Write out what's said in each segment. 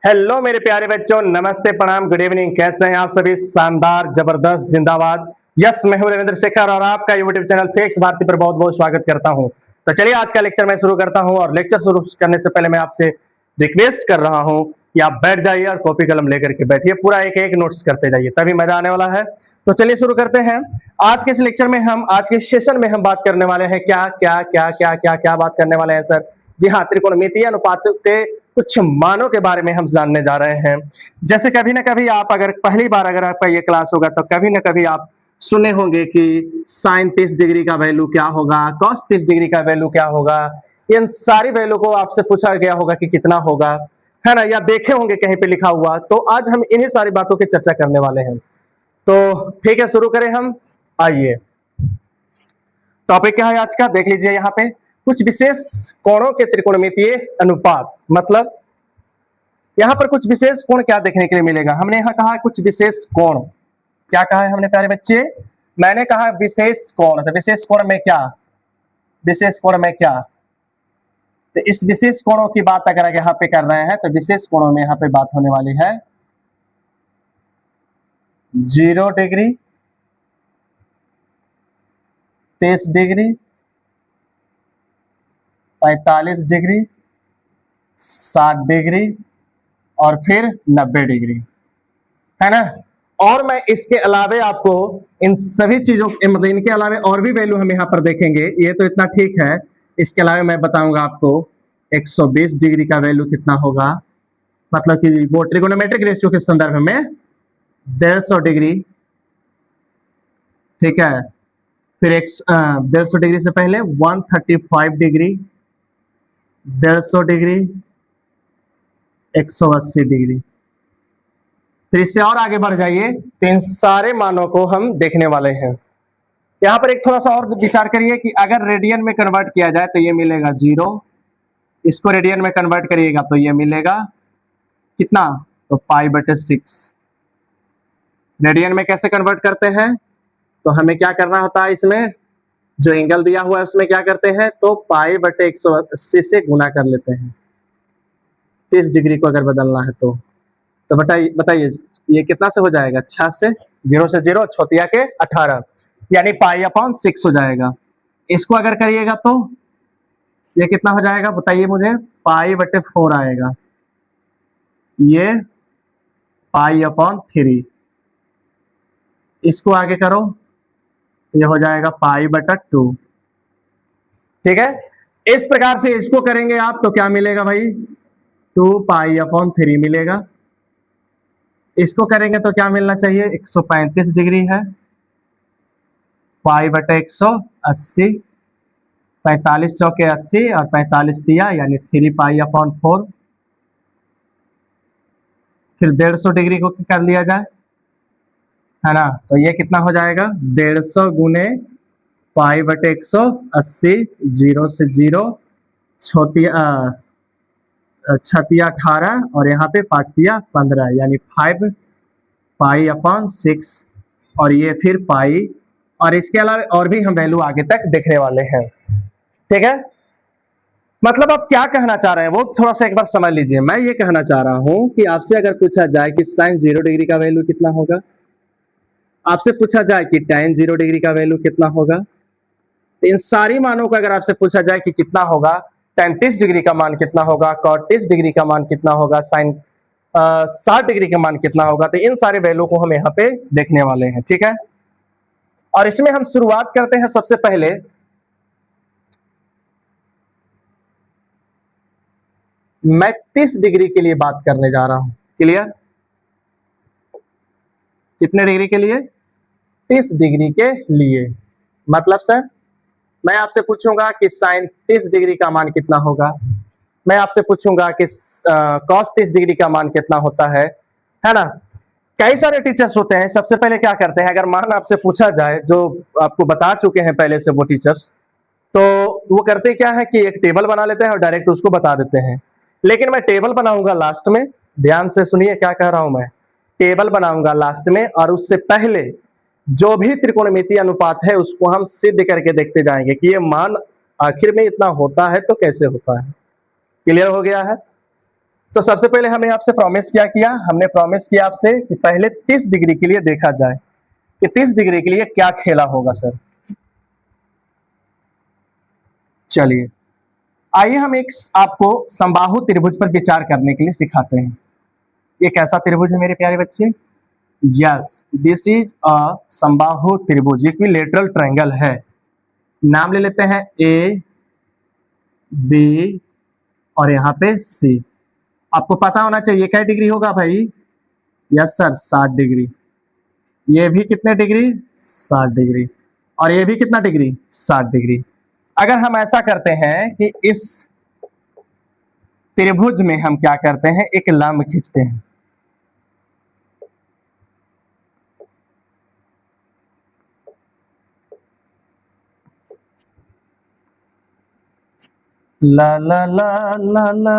Hello मेरे प्यारे बच्चों, नमस्ते, प्रणाम, गुड इवनिंग। कैसे हैं आप सभी? शानदार, जबरदस्त, जिंदाबाद। यस, मैं हूं रविंद्र शेखर और आपका यूट्यूब चैनल फिजिक्स भारती पर बहुत बहुत स्वागत करता हूं। तो चलिए आज का लेक्चर मैं शुरू करता हूं और लेक्चर शुरू करने से पहले मैं आपसे रिक्वेस्ट कर रहा हूं कि आप बैठ जाइए और कॉपी कलम लेकर के बैठिए, पूरा एक एक नोट्स करते जाइए, तभी मजा आने वाला है। तो चलिए शुरू करते हैं। आज के इस लेक्चर में आज के सेशन में हम बात करने वाले हैं क्या क्या क्या क्या क्या क्या बात करने वाले हैं सर? जी हाँ, त्रिकोणमितीय अनुपातों के कुछ मानों के बारे में हम जानने जा रहे हैं। जैसे कभी ना कभी आप अगर पहली बार अगर आपका ये क्लास होगा तो कभी ना कभी आप सुने होंगे कि साइन 30 डिग्री का वैल्यू क्या होगा, कॉस 30 डिग्री का वैल्यू क्या होगा। इन सारी वैल्यू को आपसे पूछा गया होगा कि कितना होगा, है ना, या देखे होंगे कहीं पे लिखा हुआ। तो आज हम इन्हीं सारी बातों की चर्चा करने वाले हैं। तो ठीक है, शुरू करें हम। आइए, टॉपिक क्या है आज का, देख लीजिए यहाँ पे। कुछ विशेष कोणों के त्रिकोणमितीय अनुपात, मतलब यहाँ पर कुछ विशेष कोण क्या देखने के लिए मिलेगा। हमने यहाँ कहा कुछ विशेष कोण, क्या कहा है हमने प्यारे बच्चे? मैंने कहा विशेष कोण। तो विशेष कोण में क्या, विशेष कोण में क्या? तो इस विशेष कोणों की बात अगर यहाँ पे कर रहे हैं तो विशेष कोणों में यहाँ पे बात होने वाली है 0 डिग्री, 30 डिग्री, 45 डिग्री, 60 डिग्री और फिर 90 डिग्री, है ना। और मैं इसके अलावे आपको इन सभी चीजों मतलब इनके अलावे और भी वैल्यू हम यहाँ पर देखेंगे। ये तो इतना ठीक है, इसके अलावे मैं बताऊंगा आपको 120 डिग्री का वैल्यू कितना होगा, मतलब कि वो ट्रिगोनोमेट्रिक रेशियो के संदर्भ में 150 डिग्री, ठीक है। फिर 150 डिग्री से पहले 135 डिग्री, 150 डिग्री, 180 डिग्री। फिर इससे और आगे बढ़ जाइए तो इन सारे मानों को हम देखने वाले हैं। यहाँ पर एक थोड़ा सा और विचार करिए कि अगर रेडियन में कन्वर्ट किया जाए तो ये मिलेगा 0, इसको रेडियन में कन्वर्ट करिएगा तो ये मिलेगा कितना, तो π/6। रेडियन में कैसे कन्वर्ट करते हैं, तो हमें क्या करना होता है, इसमें जो एंगल दिया हुआ है उसमें क्या करते हैं, तो π/180 से गुना कर लेते हैं। 30 डिग्री को अगर बदलना है तो बताइए ये कितना से हो जाएगा, 6 से, 0 से 0, छोटिया के 18, यानी π/6 हो जाएगा। इसको अगर करिएगा तो ये कितना हो जाएगा, बताइए मुझे, π/4 आएगा, ये π/3। इसको आगे करो तो ये हो जाएगा π/2, ठीक है। इस प्रकार से इसको करेंगे आप तो क्या मिलेगा भाई, 2π/3 मिलेगा। इसको करेंगे तो क्या मिलना चाहिए, 135 डिग्री है, π/180, 45 चौके 80 और 45 दिया यानी 3π/4। फिर 150 डिग्री को कर लिया जाए, है ना, तो ये कितना हो जाएगा, 150 गुने π/180, 0 से 0, छतिया 18 और यहाँ पे 5 दिया 15, यानी 5π/6 और ये फिर पाई। और इसके अलावा और भी हम वैल्यू आगे तक देखने वाले हैं, ठीक है। मतलब आप क्या कहना चाह रहे हैं वो थोड़ा सा एक बार समझ लीजिए। मैं ये कहना चाह रहा हूं कि आपसे अगर पूछा जाए कि साइन 0 डिग्री का वैल्यू कितना होगा, आपसे पूछा जाए कि tan 0 डिग्री का वैल्यू कितना होगा, तो इन सारी मानों को अगर आपसे पूछा जाए कि कितना होगा, tan 30 डिग्री का मान कितना होगा, cot 30 डिग्री का मान कितना होगा, साइन 60 डिग्री का मान कितना होगा, तो इन सारे वैल्यू को हम यहाँ पे देखने वाले हैं, ठीक है। और इसमें हम शुरुआत करते हैं सबसे पहले मैं 30 डिग्री के लिए बात करने जा रहा हूं, क्लियर? कितने डिग्री के लिए, 30 डिग्री के लिए। मतलब सर मैं आपसे पूछूंगा कि साइन 30 डिग्री का मान कितना होगा, मैं आपसे पूछूंगा कि कॉस 30 डिग्री का मान कितना होता है ना। कई सारे टीचर्स होते हैं, सबसे पहले क्या करते हैं, अगर मान आपसे पूछा जाए, जो आपको बता चुके हैं पहले से वो टीचर्स, तो वो करते क्या है कि एक टेबल बना लेते हैं और डायरेक्ट उसको बता देते हैं। लेकिन मैं टेबल बनाऊंगा लास्ट में, ध्यान से सुनिए क्या कह रहा हूं मैं, टेबल बनाऊंगा लास्ट में और उससे पहले जो भी त्रिकोणमितीय अनुपात है उसको हम सिद्ध करके देखते जाएंगे कि ये मान आखिर में इतना होता है तो कैसे होता है, क्लियर हो गया है। तो सबसे पहले हमने आपसे प्रॉमिस क्या किया, हमने प्रॉमिस किया आपसे कि पहले 30 डिग्री के लिए देखा जाए कि 30 डिग्री के लिए क्या खेला होगा सर। चलिए आइए हम एक आपको समबाहु त्रिभुज पर विचार करने के लिए सिखाते हैं। ये कैसा त्रिभुज है मेरे प्यारे बच्चे? यस, दिस इज अ समबाहु त्रिभुज, इक्विलैटरल ट्रायंगल है। नाम ले लेते हैं ए बी और यहाँ पे सी। आपको पता होना चाहिए क्या डिग्री होगा भाई? Yes sir, 60 degree. ये भी कितने डिग्री? 60 डिग्री। और ये भी कितना डिग्री? 60 डिग्री। अगर हम ऐसा करते हैं कि इस त्रिभुज में हम क्या करते हैं, एक लंब खींचते हैं। ला ला ला ला ला।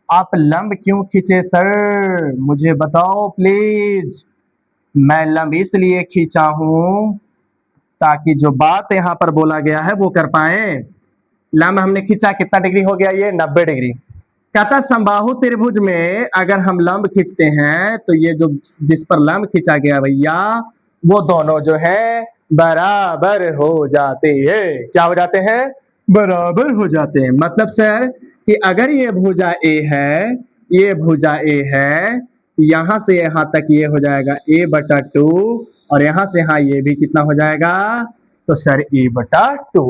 आप लंब क्यों खींचे सर, मुझे बताओ प्लीज। मैं लंब इसलिए खींचा हूं ताकि जो बात यहां पर बोला गया है वो कर पाए। लंब हमने खींचा, कितना डिग्री हो गया? ये 90 डिग्री। कहता समबाहु त्रिभुज में अगर हम लंब खींचते हैं तो ये जो जिस पर लंब खींचा गया भैया, वो दोनों जो है बराबर हो जाते हैं। क्या हो जाते हैं? बराबर हो जाते हैं। मतलब सर कि अगर ये भुजा ए है, ये भुजा ए है, यहां से यहां तक ये हो जाएगा a/2 और यहां से यहां ये भी कितना हो जाएगा? तो सर a/2।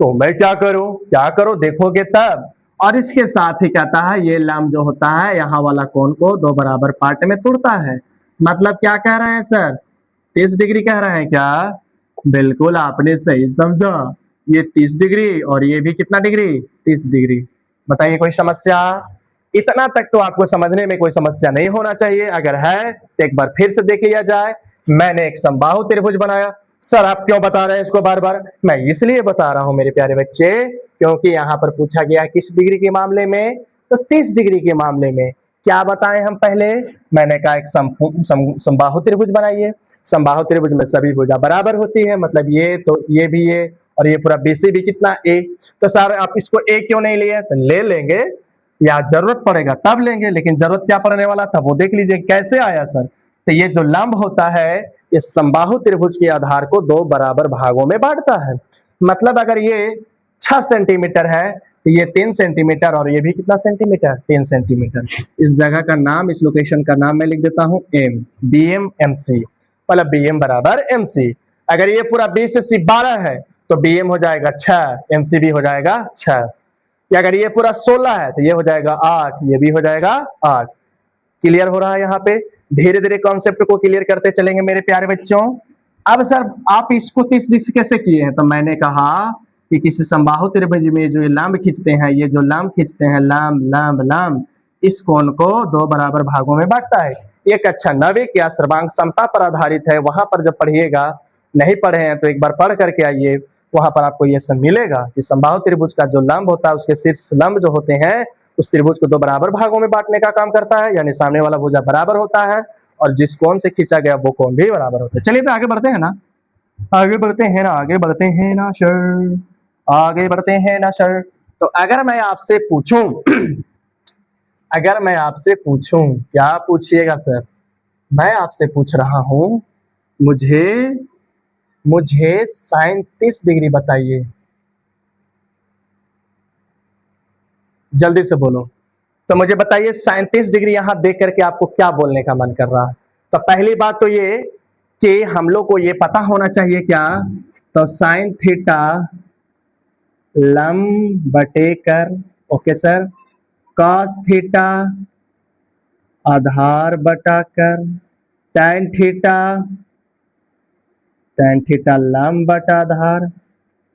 तो मैं क्या करूं? क्या करो देखोगे तब। और इसके साथ ही कहता है ये लंब जो होता है यहाँ वाला कोण को दो बराबर पार्ट में तोड़ता है। मतलब क्या कह रहे हैं सर? 30 डिग्री कह रहे हैं क्या? बिल्कुल आपने सही समझा। ये 30 डिग्री और ये भी कितना डिग्री? 30 डिग्री। बताइए कोई समस्या? इतना तक तो आपको समझने में कोई समस्या नहीं होना चाहिए। अगर है तो एक बार फिर से देख लिया जाए। मैंने एक समबाहु त्रिभुज बनाया। सर आप क्यों बता रहे हैं इसको बार बार? मैं इसलिए बता रहा हूं मेरे प्यारे बच्चे, क्योंकि यहां पर पूछा गया किस डिग्री के मामले में? तो 30 डिग्री के मामले में। क्या बताएं हम पहले? मैंने कहा एक समबाहु त्रिभुज बनाइए। समबाहु त्रिभुज में सभी भुजा बराबर होती है, मतलब ये तो ये भी ये और ये पूरा बीसी भी कितना ए। तो सर आप इसको ए क्यों नहीं लिए? तो ले लेंगे, या जरूरत पड़ेगा तब लेंगे, लेकिन जरूरत क्या पड़ने वाला था वो देख लीजिए कैसे आया सर। तो ये जो लंब होता है इस समबाहु त्रिभुज के आधार को दो बराबर भागों में बांटता है। मतलब अगर ये 6 सेंटीमीटर है तो ये 3 सेंटीमीटर और ये भी कितना सेंटीमीटर? 3 सेंटीमीटर। इस जगह का नाम, इस लोकेशन का नाम मैं लिख देता हूं M, B M M C. मतलब बी एम बराबर एम सी। अगर ये पूरा बी से सी 12 है तो बी एम हो जाएगा 6, एम सी भी हो जाएगा 6। या अगर ये पूरा 16 है तो ये हो जाएगा 8, ये भी हो जाएगा 8। क्लियर हो रहा है यहाँ पे? धीरे धीरे कॉन्सेप्ट को क्लियर करते चलेंगे मेरे प्यारे बच्चों। अब सर आप इसको 30 डिग्री कैसे किए हैं? तो मैंने कहा कि किसी समबाहु त्रिभुज में जो ये लंब खींचते हैं, ये जो लंब खींचते हैं, लंब लंब लंब, इस कोण को दो बराबर भागों में बांटता है। ये कक्षा 9वीं या सर्वांग समता पर आधारित है। वहां पर जब पढ़िएगा, नहीं पढ़े हैं तो एक बार पढ़ करके आइए, वहां पर आपको यह सब मिलेगा कि समबाहु त्रिभुज का जो लंब होता है उसके शीर्ष लंब जो होते हैं उस त्रिभुज को दो बराबर भागों में बांटने का काम करता है। यानी सामने वाला भुजा बराबर होता है और जिस कोण से खींचा गया वो कोण भी बराबर होता है। चलिए तो आगे बढ़ते हैं ना, आगे बढ़ते हैं ना, आगे बढ़ते हैं ना सर, आगे बढ़ते हैं ना सर। तो अगर मैं आपसे पूछूं अगर मैं आपसे पूछूं, क्या पूछिएगा सर? मैं आपसे पूछ रहा हूं, मुझे मुझे sin 30 डिग्री बताइए। जल्दी से बोलो। तो मुझे बताइए sin 30 डिग्री यहां देख करके आपको क्या बोलने का मन कर रहा है? तो पहली बात तो ये कि हम लोग को ये पता होना चाहिए क्या? तो sin थीटा लंब बटे कर, ओके सर, cos थीटा आधार बटा कर, tan थीटा लंब बटा आधार।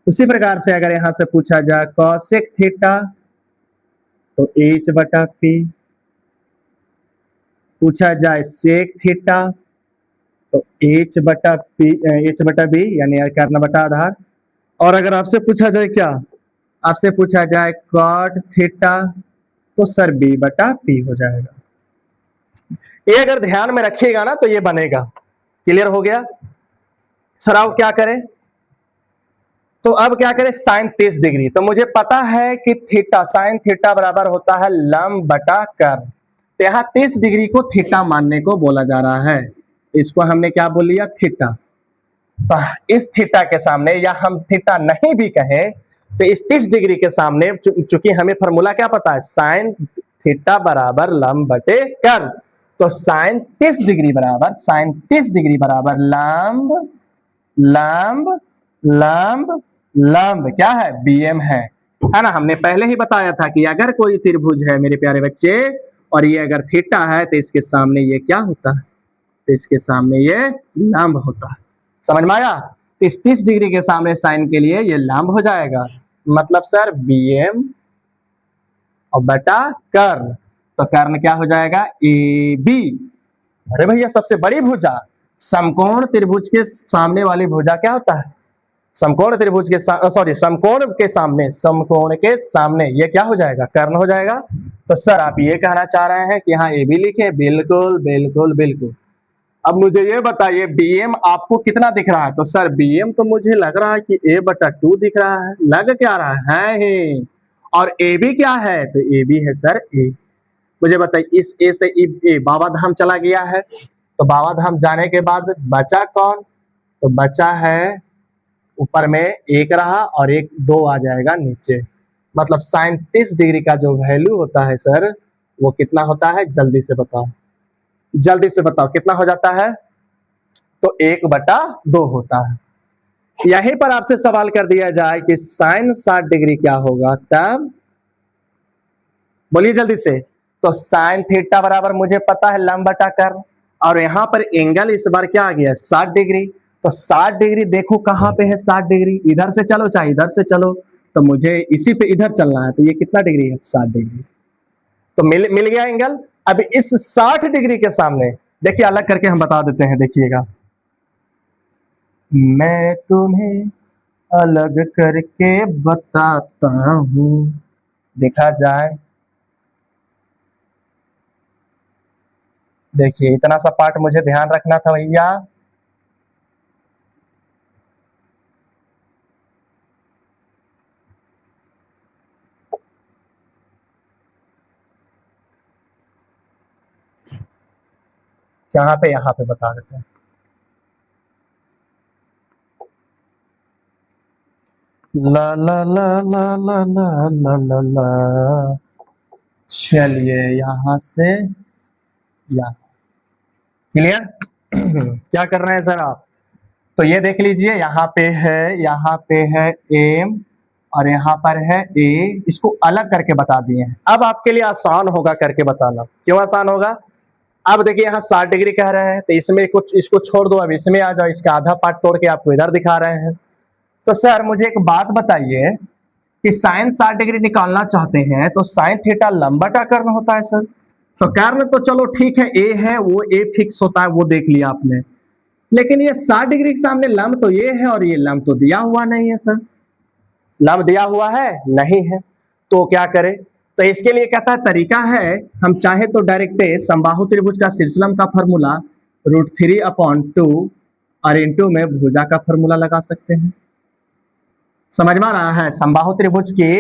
उसी प्रकार से अगर यहां से पूछा जाए cosec थीटा तो h बटा p, पूछा जाए sec थीटा तो h बटा b यानी कर्ण बटा आधार। और अगर आपसे पूछा जाए क्या? आपसे पूछा जाए cot थीटा तो सर b बटा p हो जाएगा। ये अगर ध्यान में रखिएगा ना तो ये बनेगा। क्लियर हो गया? सर आओ क्या करें? तो अब क्या करें, साइन 30 डिग्री। तो मुझे पता है कि थीटा, साइन थीटा बराबर होता है लंब बटा कर्ण। तो यहाँ 30 डिग्री को थीटा मानने को बोला जा रहा है, इसको हमने क्या बोल लिया, थीटा। तो इस थीटा के सामने, या हम थीटा नहीं भी कहें तो इस 30 डिग्री के सामने, चूंकि हमें फॉर्मूला क्या पता है, साइन थीटा बराबर लंब बटे कर्ण। तो साइन 30 डिग्री बराबर, साइन 30 डिग्री बराबर लंब लंब लंब लंब क्या है, बीएम है ना। हमने पहले ही बताया था कि अगर कोई त्रिभुज है मेरे प्यारे बच्चे, और ये अगर थीटा है तो इसके सामने ये क्या होता है, तो इसके सामने ये लंब होता है। समझ में आया। तो इस 30 डिग्री के सामने साइन के लिए ये लंब हो जाएगा, मतलब सर बीएम और बटा कर्ण। तो कर्ण क्या हो जाएगा, ए बी। अरे भैया सबसे बड़ी भुजा, समकोण त्रिभुज के सामने वाली भुजा क्या होता है, समकोण त्रिभुज के सॉरी समकोण के सामने, समकोण के सामने ये क्या हो जाएगा, कर्ण हो जाएगा। तो सर आप ये कहना चाह रहे हैं कि यहाँ ए बी लिखे, बिल्कुल बिल्कुल बिल्कुल। अब मुझे ये बताइए बीएम आपको कितना दिख रहा है, तो सर बीएम तो मुझे लग रहा है कि ए बटा 2 दिख रहा है, लग क्या रहा है ही। और ए बी क्या है, तो ए बी है सर ए। मुझे बताइए इस ए से ए बाबा धाम चला गया है, तो बाबा धाम जाने के बाद बचा कौन, तो बचा है ऊपर में एक रहा और एक 2 आ जाएगा नीचे। मतलब साइन 30 डिग्री का जो वैल्यू होता है सर, वो कितना होता है, जल्दी से बताओ, जल्दी से बताओ कितना हो जाता है, तो 1/2 होता है। यहीं पर आपसे सवाल कर दिया जाए कि साइन 60 डिग्री क्या होगा, तब बोलिए जल्दी से। तो साइन थीटा बराबर मुझे पता है लंब बटा कर्ण, और यहाँ पर एंगल इस बार क्या आ गया, 60 डिग्री। तो 60 डिग्री देखो कहाँ पे है, 60 डिग्री इधर से चलो चाहे इधर से चलो, तो मुझे इसी पे इधर चलना है। तो ये कितना डिग्री है, 60 डिग्री। तो मिल गया एंगल। अब इस 60 डिग्री के सामने देखिए, अलग करके हम बता देते हैं, देखिएगा, मैं तुम्हें अलग करके बताता हूं, देखा जाए। देखिए इतना सा पार्ट मुझे ध्यान रखना था भैया। यहाँ पे बता देते हैं। ला ला ला ला ला ला ला ला ला, चलिए यहाँ से यहाँ, क्लियर। क्या कर रहे हैं सर आप, तो ये देख लीजिए, यहाँ पे है, यहाँ पे है एम और यहाँ पर है ए, इसको अलग करके बता दिए हैं। अब आपके लिए आसान होगा करके बताना, क्यों आसान होगा। अब देखिए यहाँ 60 डिग्री कह रहे हैं, तो इसमें कुछ, इसको छोड़ दो, अब इसमें आ जाओ, इसका आधा पार्ट तोड़ के आपको इधर दिखा रहे हैं। तो सर मुझे एक बात बताइए कि साइन 60 डिग्री निकालना चाहते हैं तो साइन थीटा लंब बटा कर्ण होता है सर। तो कर्ण तो चलो ठीक है, ए है, वो ए फिक्स होता है, वो देख लिया आपने। लेकिन ये 60 डिग्री के सामने लंब तो ये है, और ये लंब तो दिया हुआ नहीं है सर, लंब दिया हुआ है नहीं है। तो क्या करें, तो इसके लिए कहता है तरीका है, हम चाहे तो डायरेक्ट समबाहु त्रिभुज का शीर्षलंब का फॉर्मूला √3/2 और इंटू में भुजा का फॉर्मूला लगा सकते हैं। समझ में आ रहा है, समबाहु त्रिभुज की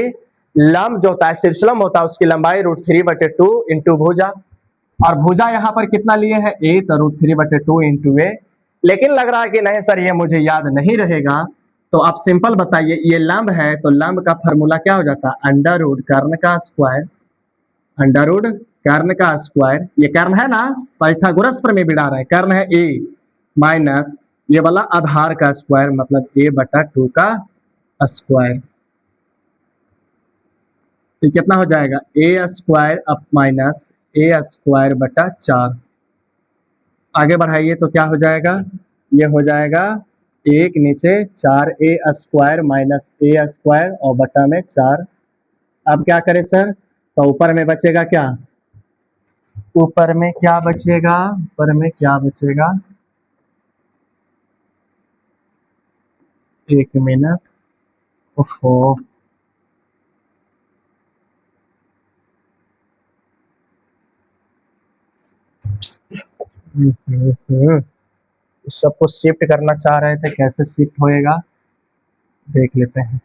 लंब जो होता है, शीर्षलंब होता है, उसकी लंबाई √3/2 इंटू भुजा, और भुजा यहाँ पर कितना लिए है, ए, तो √3/2 इंटू ए। लेकिन लग रहा है कि नहीं सर ये मुझे याद नहीं रहेगा, तो आप सिंपल बताइए, ये लंब है तो लंब का फॉर्मूला क्या हो जाता है, अंडर रूट कर्ण का स्क्वायर, अंडर रूट कर्ण का स्क्वायर, ये कर्ण है ना, पाइथागोरस पर में बिड़ा रहा है, कर्ण है ए माइनस ये वाला आधार का स्क्वायर, मतलब a/2 का स्क्वायर। तो कितना हो जाएगा, ए स्क्वायर अप माइनस ए स्क्वायर बटा 4। आगे बढ़ाइए तो क्या हो जाएगा, ये हो जाएगा एक नीचे 4a स्क्वायर माइनस ए स्क्वायर और बटा में 4। अब क्या करें सर, तो ऊपर में बचेगा क्या, ऊपर में क्या बचेगा, ऊपर में क्या बचेगा, एक मिनट, ओहो, सबको शिफ्ट करना चाह रहे थे, कैसे शिफ्ट होएगा, देख लेते हैं।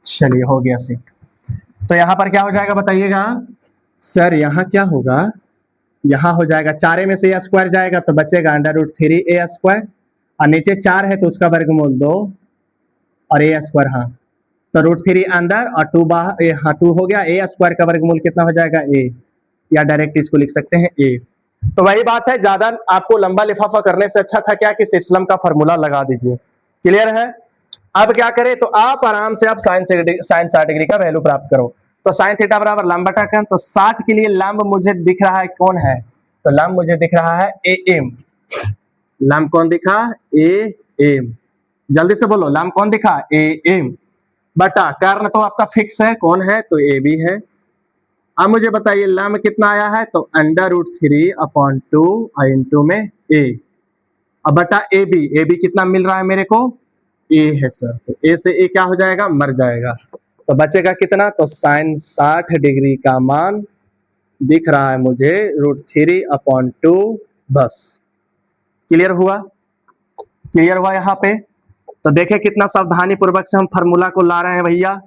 चलिए हो गया शिफ्ट। तो यहाँ पर क्या हो जाएगा बताइएगा सर। यहाँ क्या होगा, यहाँ हो जाएगा 4 में से a स्क्वायर जाएगा तो बचेगा √3a²। और नीचे 4 है तो उसका वर्गमूल 2 और a²। हाँ, तो √3 अंदर और 2 बाहर। हाँ 2 हो गया। a² का वर्गमूल कितना हो जाएगा a, या डायरेक्ट इसको लिख सकते हैं a। तो वही बात है, ज्यादा आपको लंबा लिफाफा करने से अच्छा था क्या कि सिस्टम का फॉर्मूला लगा दीजिए। क्लियर है। अब क्या करें, तो आप आराम से आप साइन 60 डिग्री का वैल्यू प्राप्त करो। तो साइन थीटा बराबर लंब बटा कन। तो 60 के लिए लंब मुझे दिख रहा है कौन है, तो लंब मुझे दिख रहा है ए एम। लंब कौन दिखा, ए एम। जल्दी से बोलो, लंब कौन दिखा, ए एम। बटा कर्ण तो आपका फिक्स है, कौन है, तो ए बी है। अब मुझे बताइए लंब कितना आया है, तो √3/2 इंटू में ए। अब बटा ए बी कितना मिल रहा है मेरे को, ए है सर। तो ए से ए क्या हो जाएगा, मर जाएगा। तो बचेगा कितना, तो साइन 60 डिग्री का मान दिख रहा है मुझे √3/2 बस। क्लियर हुआ, क्लियर हुआ यहाँ पे। तो देखे कितना सावधानी पूर्वक से हम फार्मूला को ला रहे हैं भैया।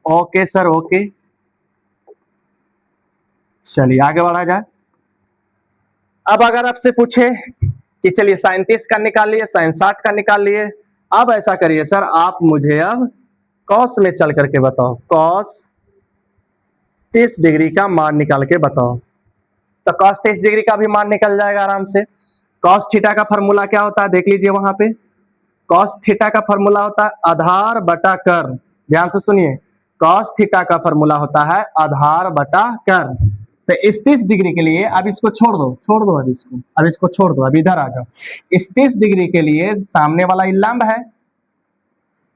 Okay sir, okay. चलिए आगे बढ़ा जाए। अब अगर आपसे पूछे कि चलिए साइन 30 का निकाल लिए, साइन 60 का निकाल लिए, अब ऐसा करिए सर, आप मुझे अब कॉस में चल करके बताओ, कॉस 30 डिग्री का मान निकाल के बताओ। तो कॉस 30 डिग्री का भी मान निकल जाएगा आराम से। कॉस थीटा का फॉर्मूला क्या होता है, देख लीजिए वहां पे। कॉस थीटा का फॉर्मूला होता है आधार बटा कर्ण। ध्यान से सुनिए, कॉस थीटा का फॉर्मूला होता है आधार बटा कर्ण। तो इस 30 डिग्री के लिए, अब इसको छोड़ दो, अब इसको छोड़ दो, अब इधर आ जाओ। इस 30 डिग्री के लिए सामने वाला लंब है,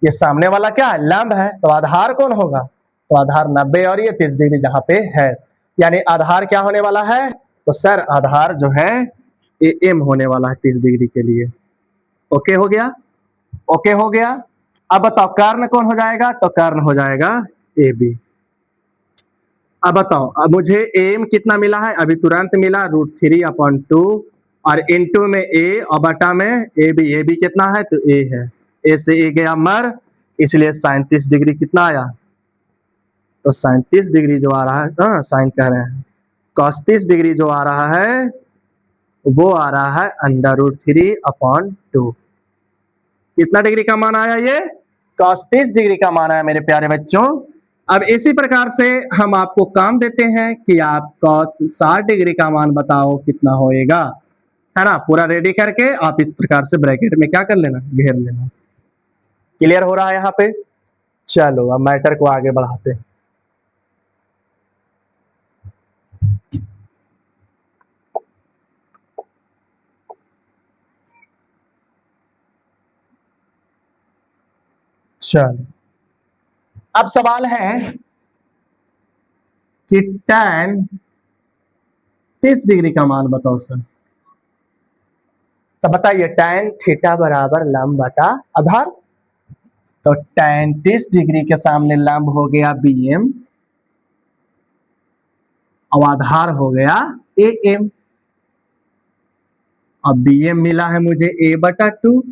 ये सामने वाला क्या है, लंब है। तो आधार कौन होगा, तो आधार 90 और ये 30 डिग्री जहां पे है, यानी आधार क्या होने वाला है, तो सर आधार जो है ए एम होने वाला है 30 डिग्री के लिए। ओके हो गया, ओके हो गया। अब बताओ कर्ण कौन हो जाएगा, तो कर्ण हो जाएगा ए बी। अब बताओ, अब मुझे एम कितना मिला है, अभी तुरंत मिला √3/2 और इनटू में ए और बटा में ए बी कितना है, तो ए है। ए से ए गया मर, इसलिए साइन 30 डिग्री कितना आया, तो साइन 30 डिग्री जो आ रहा है, साइन कह रहे हैं, कॉस 30 डिग्री जो आ रहा है वो आ रहा है √3/2। कितना डिग्री का मान आया, ये cos 30 डिग्री का मान आया मेरे प्यारे बच्चों। अब इसी प्रकार से हम आपको काम देते हैं कि आप cos 60 डिग्री का मान बताओ कितना होएगा, है ना। पूरा रेडी करके आप इस प्रकार से ब्रैकेट में क्या कर लेना, घेर लेना। क्लियर हो रहा है यहाँ पे। चलो अब मैटर को आगे बढ़ाते हैं। चलो अब सवाल है कि tan 30 डिग्री का मान बताओ सर। तो बताइए tan थीटा बराबर लंब बटा आधार। तो tan 30 डिग्री के सामने लंब हो गया बी एम और आधार हो गया ए एम। अब बी एम मिला है मुझे a/2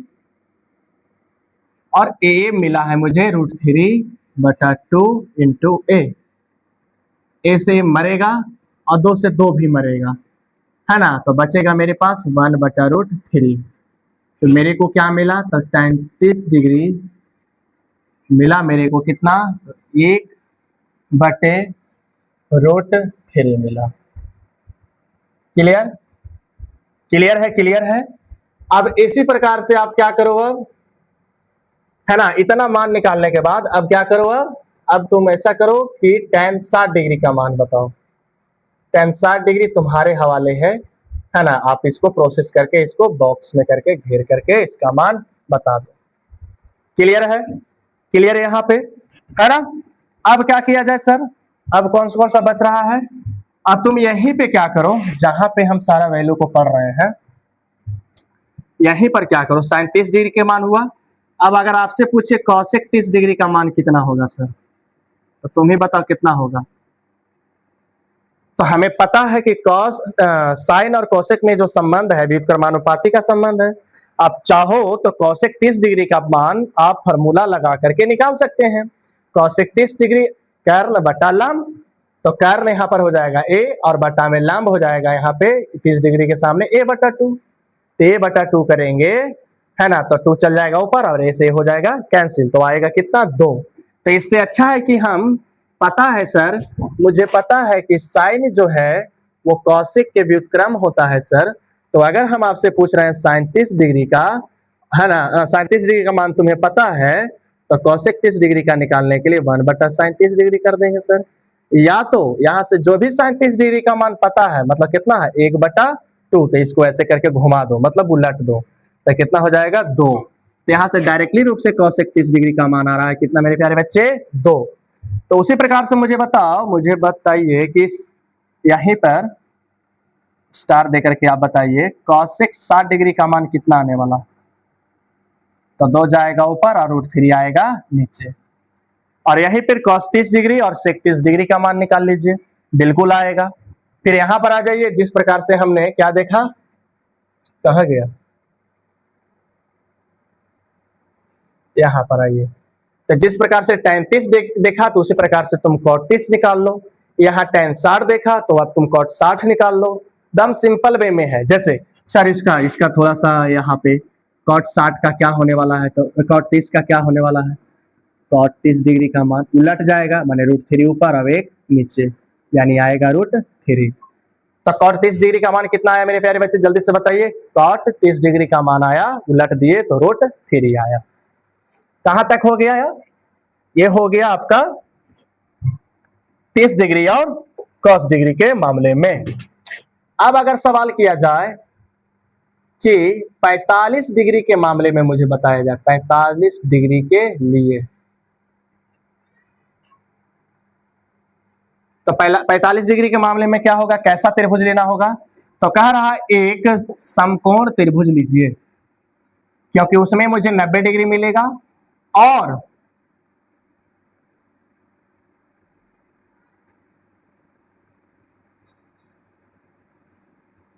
और ए मिला है मुझे √3/2 इंटू ए से मरेगा और 2 से 2 भी मरेगा, है ना। तो बचेगा मेरे पास 1/√3। तो मेरे को क्या मिला, तो tan 30 डिग्री मिला मेरे को कितना, 1/√3 मिला। क्लियर, क्लियर है, क्लियर है। अब इसी प्रकार से आप क्या करो अब, है ना, इतना मान निकालने के बाद अब क्या करो, अब तुम ऐसा करो कि tan 60 डिग्री का मान बताओ। tan 60 डिग्री तुम्हारे हवाले है ना। आप इसको प्रोसेस करके, इसको बॉक्स में करके घेर करके इसका मान बता दो। क्लियर है, क्लियर है यहाँ पे, है ना। अब क्या किया जाए सर, अब कौन सा बच रहा है। अब तुम यहीं पे क्या करो, जहां पे हम सारा वैल्यू को पढ़ रहे हैं, यहीं पर क्या करो, साइन 30 डिग्री के मान हुआ। अब अगर आपसे पूछे कॉसेक 30 डिग्री का मान कितना होगा सर, तो तुम ही बताओ कितना होगा। तो हमें पता है कि कॉस साइन और कोसेक में जो संबंध है व्युत्क्रमानुपाती का संबंध है। आप चाहो तो कोसेक 30 डिग्री का मान आप फॉर्मूला लगा करके निकाल सकते हैं। कोसेक 30 डिग्री कर्ण बटा लंब, तो कर्ण यहाँ पर हो जाएगा a और बटा में लंब हो जाएगा यहाँ पे 30 डिग्री के सामने a बटा 2। तो a बटा 2 करेंगे है ना, तो 2 चल जाएगा ऊपर और a से हो जाएगा कैंसिल, तो आएगा कितना 2। तो इससे अच्छा है कि हम पता है सर, मुझे पता है कि साइन जो है वो कॉसेक के व्युत्क्रम होता है सर। तो अगर हम आपसे पूछ रहे हैं साइन 30 डिग्री का है ना, साइन 30 डिग्री का मान तुम्हें पता है, तो कॉसेक 30 डिग्री का निकालने के लिए 1 बटा साइन 30 डिग्री कर देंगे सर। या तो यहाँ से जो भी साइन 30 डिग्री का मान पता है, मतलब कितना है 1 बटा 2, तो इसको ऐसे करके घुमा दो, मतलब उलट दो, तो कितना हो जाएगा 2। तो यहाँ से डायरेक्टली रूप से कॉसेक 30 डिग्री का मान आ रहा है कितना मेरे प्यारे बच्चे 2। तो उसी प्रकार से मुझे बताइए कि यहीं पर स्टार देकर के आप बताइए कॉसेक 60 डिग्री का मान कितना आने वाला, तो 2 जाएगा ऊपर और √3 आएगा नीचे। और यहीं पर कॉस 30 डिग्री और सेक 30 डिग्री का मान निकाल लीजिए, बिल्कुल आएगा। फिर यहां पर आ जाइए, जिस प्रकार से हमने क्या देखा, कहा गया, यहां पर आइए, तो जिस प्रकार से tan 30 देखा तो उसी प्रकार से तुम cot 30 निकाल लो। यहाँ tan 60 देखा तो अब तुम cot 60 निकाल लो। एकदम सिंपल वे में है। जैसे सर इसका थोड़ा सा यहाँ पे cot 60 का क्या होने वाला है, तो cot 30 का क्या होने वाला है, cot 30 डिग्री का मान उलट जाएगा, माने √3 ऊपर और 1 नीचे, यानी आएगा √3। तो cot 30 डिग्री का मान कितना आया मेरे प्यारे बच्चे, जल्दी से बताइए। cot 30 डिग्री का मान आया, उलट दिए तो √3 आया। कहां तक हो गया यार, ये हो गया आपका 30 डिग्री और cos डिग्री के मामले में। अब अगर सवाल किया जाए कि 45 डिग्री के मामले में मुझे बताया जाए, 45 डिग्री के लिए, तो 45 डिग्री के मामले में क्या होगा, कैसा त्रिभुज लेना होगा, तो कह रहा है एक समकोण त्रिभुज लीजिए, क्योंकि उसमें मुझे 90 डिग्री मिलेगा। और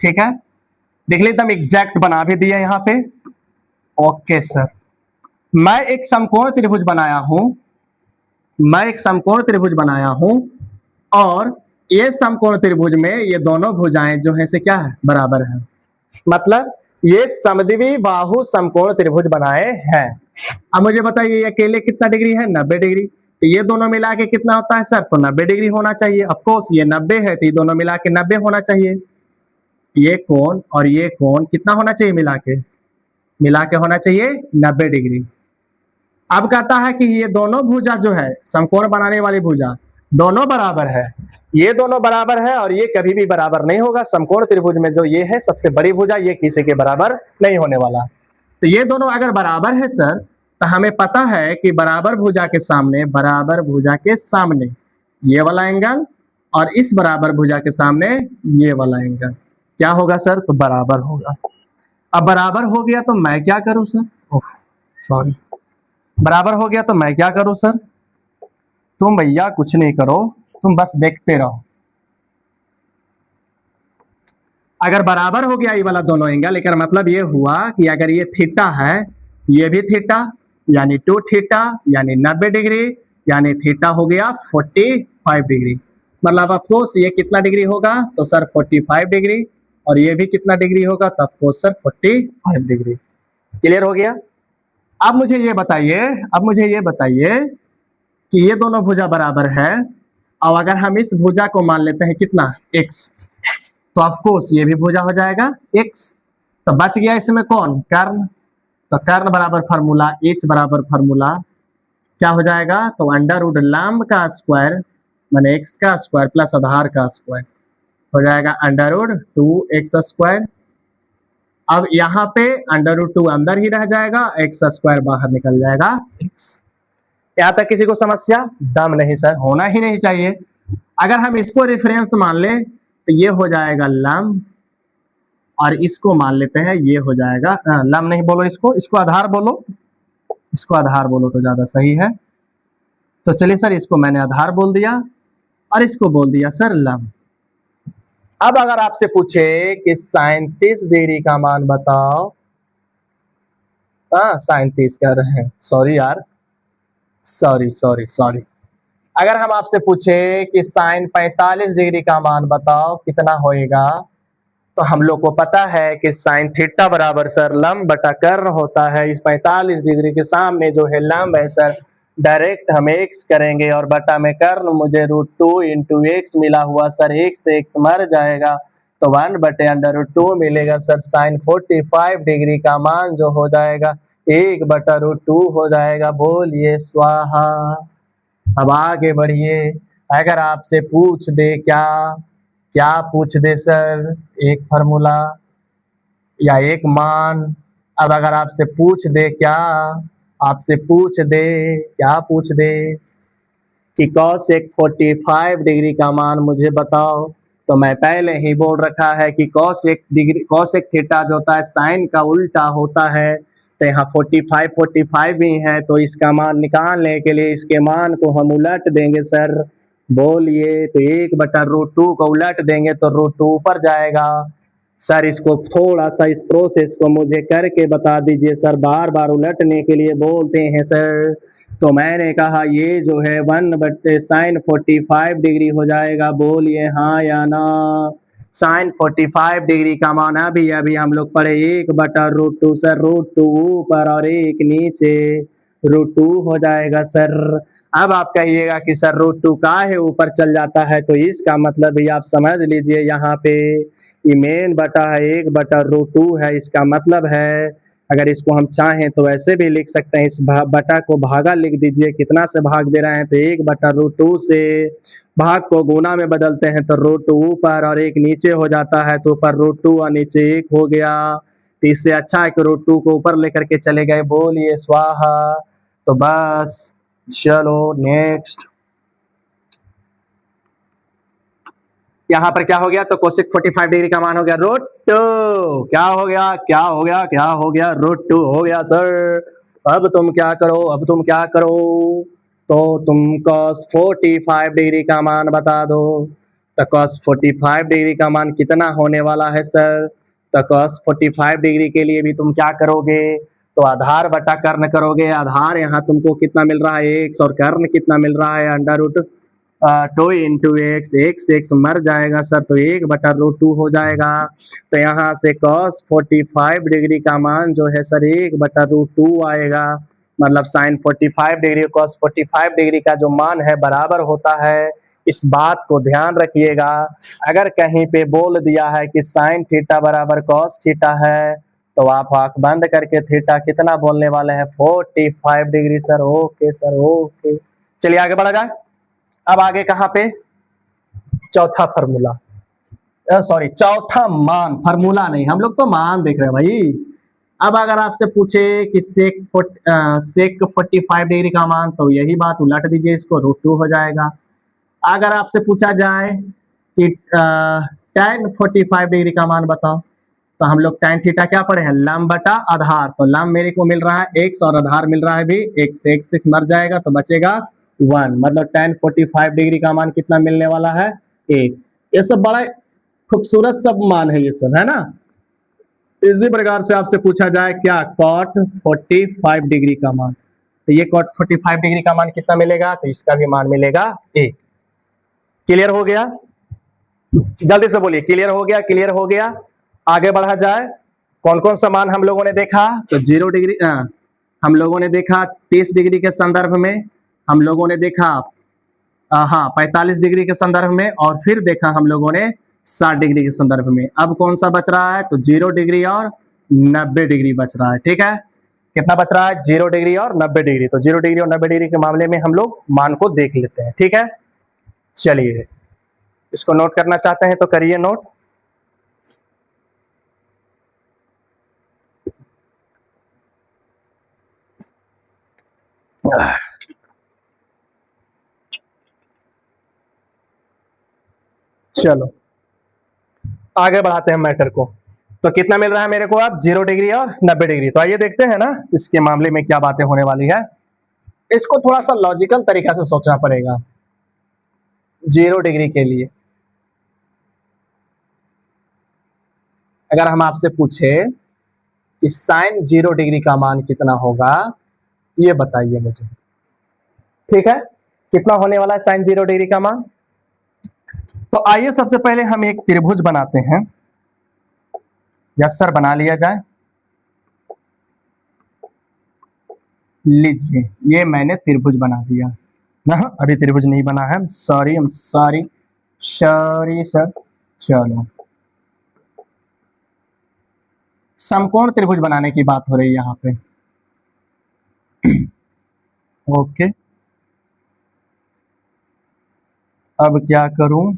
ठीक है, देख लीजिए एकदम एग्जैक्ट बना भी दिया यहाँ पे। ओके सर, मैं एक समकोण त्रिभुज बनाया हूं, और ये समकोण त्रिभुज में ये दोनों भुजाएं जो है से क्या है, बराबर है। मतलब ये समद्विबाहु बाहु समकोण त्रिभुज बनाए हैं। अब मुझे बताइए अकेले कितना डिग्री है, 90 डिग्री। तो ये दोनों मिला के कितना होता है सर, तो 90 डिग्री होना चाहिए। ऑफ कोर्स ये 90 है, तो ये दोनों मिला के 90 होना चाहिए। ये कोण और ये कोण कितना होना चाहिए, मिला के होना चाहिए 90 डिग्री। अब कहता है कि ये दोनों भुजा जो है, समकोण बनाने वाली भुजा, दोनों बराबर है। ये दोनों बराबर है और ये कभी भी बराबर नहीं होगा। समकोण त्रिभुज में जो ये है सबसे बड़ी भुजा, ये किसी के बराबर नहीं होने वाला। तो ये दोनों अगर बराबर है सर, तो हमें पता है कि बराबर भुजा के सामने ये वाला एंगल और इस बराबर भुजा के सामने ये वाला एंगल क्या होगा सर, तो बराबर होगा। अब बराबर हो गया तो मैं क्या करूं सर, सॉरी, बराबर हो गया तो मैं क्या करूं सर, तुम भैया कुछ नहीं करो, तुम बस देखते रहो। अगर बराबर हो गया ये वाला दोनों एंगल, लेकिन मतलब ये हुआ कि अगर ये थीटा है, ये भी थीटा, यानी 2 थीटा, यानी 90 डिग्री, यानी थीटा हो गया 45 डिग्री। मतलब अफकोर्स ये कितना डिग्री होगा, तो सर 45 डिग्री, और ये भी कितना डिग्री होगा, तो अफकोर्स सर 45 डिग्री। क्लियर हो गया। अब मुझे ये बताइए कि ये दोनों भुजा बराबर है, और अगर हम इस भुजा को मान लेते हैं कितना, x, तो ऑफकोर्स ये भी भुजा हो जाएगा x। तो बच गया इसमें कौन, कर्ण। तो कर्ण बराबर फार्मूला, h बराबर फार्मूला क्या हो जाएगा, तो अंडर रूट लंब का स्क्वायर माने x का स्क्वायर प्लस आधार का स्क्वायर हो जाएगा अंडर रूट 2x²। अब यहाँ पे अंडर रूट 2 अंदर ही रह जाएगा, x² बाहर निकल जाएगा x। यहाँ तक किसी को समस्या, दम नहीं सर, होना ही नहीं चाहिए। अगर हम इसको रेफरेंस मान ले तो ये हो जाएगा लंब, और इसको मान लेते हैं ये हो जाएगा, लंब नहीं बोलो इसको आधार बोलो तो ज्यादा सही है। तो चलिए सर, इसको मैंने आधार बोल दिया और इसको बोल दिया सर लंब। अब अगर आपसे पूछे कि साइन 30 डिग्री का मान बताओ, हाँ साइन 30 कह रहे हैं, सॉरी यार, सॉरी सॉरी सॉरी। अगर हम आपसे पूछे कि साइन 45 डिग्री का मान बताओ कितना होएगा, तो हम लोग को पता है कि साइन थीटा बराबर सर लंब बटा कर्ण होता है। इस 45 डिग्री के सामने जो है लंब है सर, डायरेक्ट हम x करेंगे और बटा में कर्ण मुझे √2 इंटू एक्स मिला हुआ सर, x से x मर जाएगा तो 1 बटे √2 मिलेगा सर। साइन 45 डिग्री का मान जो हो जाएगा 1 बटा √2 हो जाएगा। बोलिए स्वाहा। अब आगे बढ़िए। अगर आपसे पूछ दे क्या क्या पूछ दे सर, एक फार्मूला या एक मान। अब अगर आपसे पूछ दे क्या, आपसे पूछ दे क्या पूछ दे कि cos 45 डिग्री का मान मुझे बताओ, तो मैं पहले ही बोल रखा है कि cos थीटा जो होता है साइन का उल्टा होता है। तो यहाँ 45 भी है, तो इसका मान निकालने के लिए इसके मान को हम उलट देंगे सर। बोलिए, तो 1 बटा √2 को उलट देंगे तो √2 ऊपर जाएगा सर। इसको थोड़ा सा इस प्रोसेस को मुझे करके बता दीजिए सर, बार बार उलटने के लिए बोलते हैं सर। तो मैंने कहा ये जो है 1 बटे साइन 45 डिग्री हो जाएगा। बोलिए हाँ या ना। साइन 45 डिग्री का मान अभी अभी हम लोग पढ़े 1 बटा √2 सर, √2 ऊपर और 1 नीचे, √2 हो जाएगा सर। अब आप कहिएगा कि सर √2 काहे ऊपर चल जाता है, तो इसका मतलब भी आप समझ लीजिए। यहाँ पे ये मेन बटा है 1 बटा √2 है, इसका मतलब है अगर इसको हम चाहें तो ऐसे भी लिख सकते हैं, इस बटा को भागा लिख दीजिए। कितना से भाग दे रहे हैं, तो 1 बटा √2 से भाग को गुना में बदलते हैं तो √2 ऊपर और 1 नीचे हो जाता है, तो ऊपर √2 और नीचे 1 हो गया। तो इससे अच्छा है कि √2 को ऊपर लेकर के चले गए। बोलिए स्वाहा। तो बस चलो नेक्स्ट। यहाँ पर क्या हो गया, तो कोसेक 45 डिग्री का मान हो गया √2। क्या हो गया, क्या हो गया, क्या हो गया, √2 हो गया सर। अब तुम क्या करो, अब तुम क्या करो, तो तुम cos 45 डिग्री का मान बता दो। तो cos 45 डिग्री का मान कितना होने वाला है सर। तो cos 45 डिग्री के लिए भी तुम क्या करोगे, तो आधार बटा कर्ण करोगे। आधार यहाँ तुमको कितना मिल रहा है x, और कर्ण कितना मिल रहा है √2 इंटू एक्स मर जाएगा सर, तो 1 बटा √2 हो जाएगा। तो यहाँ से cos 45 डिग्री का मान जो है सर 1 बटा √2 आएगा। मतलब साइन 45 डिग्री cos 45 डिग्री का जो मान है बराबर होता है। इस बात को ध्यान रखिएगा। अगर कहीं पे बोल दिया है कि साइन थीटा बराबर cos थीटा है, तो आप आंख बंद करके थीटा कितना बोलने वाले हैं, 45 degree sir. Okay sir, okay. चलिए आगे बढ़ा जाए। अब आगे कहाँ पे, चौथा फार्मूला, सॉरी चौथा मान, फार्मूला नहीं, हम लोग तो मान देख रहे हैं भाई। अब अगर आपसे पूछे कि सेक 45 डिग्री का मान, तो यही बात उलट दीजिए, इसको √2 हो जाएगा। अगर आपसे पूछा जाए कि tan 45 डिग्री का मान बताओ, तो हम लोग tan थीटा क्या पढ़े हैं, लंब बटा आधार। तो लंब मेरे को मिल रहा है x और आधार मिल रहा है भी x, x से मर जाएगा तो बचेगा 1। मतलब tan 45 डिग्री का मान कितना मिलने वाला है, 1। ये सब बड़ा खूबसूरत सब मान है ये सब, है ना। इसी प्रकार से आपसे पूछा जाए क्या, cot 45 डिग्री का मान, तो ये cot 45 डिग्री का मान कितना मिलेगा, तो इसका भी मान मिलेगा 1। क्लियर हो गया, जल्दी से बोलिए क्लियर हो गया, क्लियर हो गया। आगे बढ़ा जाए। कौन कौन सा मान हम लोगों ने देखा, तो 0 डिग्री हम लोगों ने देखा 30 डिग्री के संदर्भ में, हम लोगों ने देखा 45 डिग्री के संदर्भ में, और फिर देखा हम लोगों ने 60 डिग्री के संदर्भ में। अब कौन सा बच रहा है, तो 0 डिग्री और 90 डिग्री बच रहा है। ठीक है, कितना बच रहा है, 0 डिग्री और 90 डिग्री। तो 0 डिग्री और 90 डिग्री के मामले में हम लोग मान को देख लेते हैं। ठीक है, चलिए इसको नोट करना चाहते हैं तो करिए नोट। चलो आगे बढ़ाते हैं मैटर को। तो कितना मिल रहा है मेरे को अब, 0 डिग्री और 90 डिग्री। तो आइए देखते हैं ना इसके मामले में क्या बातें होने वाली है। इसको थोड़ा सा लॉजिकल तरीका से सोचना पड़ेगा। 0 डिग्री के लिए अगर हम आपसे पूछे कि साइन 0 डिग्री का मान कितना होगा, ये बताइए मुझे। ठीक है, कितना होने वाला है साइन 0 डिग्री का मान? तो आइए सबसे पहले हम एक त्रिभुज बनाते हैं। यस सर, बना लिया जाए। लीजिए, ये मैंने त्रिभुज बना दिया ना, अभी त्रिभुज नहीं बना है, सॉरी सॉरी सर। चलो, समकोण त्रिभुज बनाने की बात हो रही है यहाँ पे। ओके, अब क्या करूं?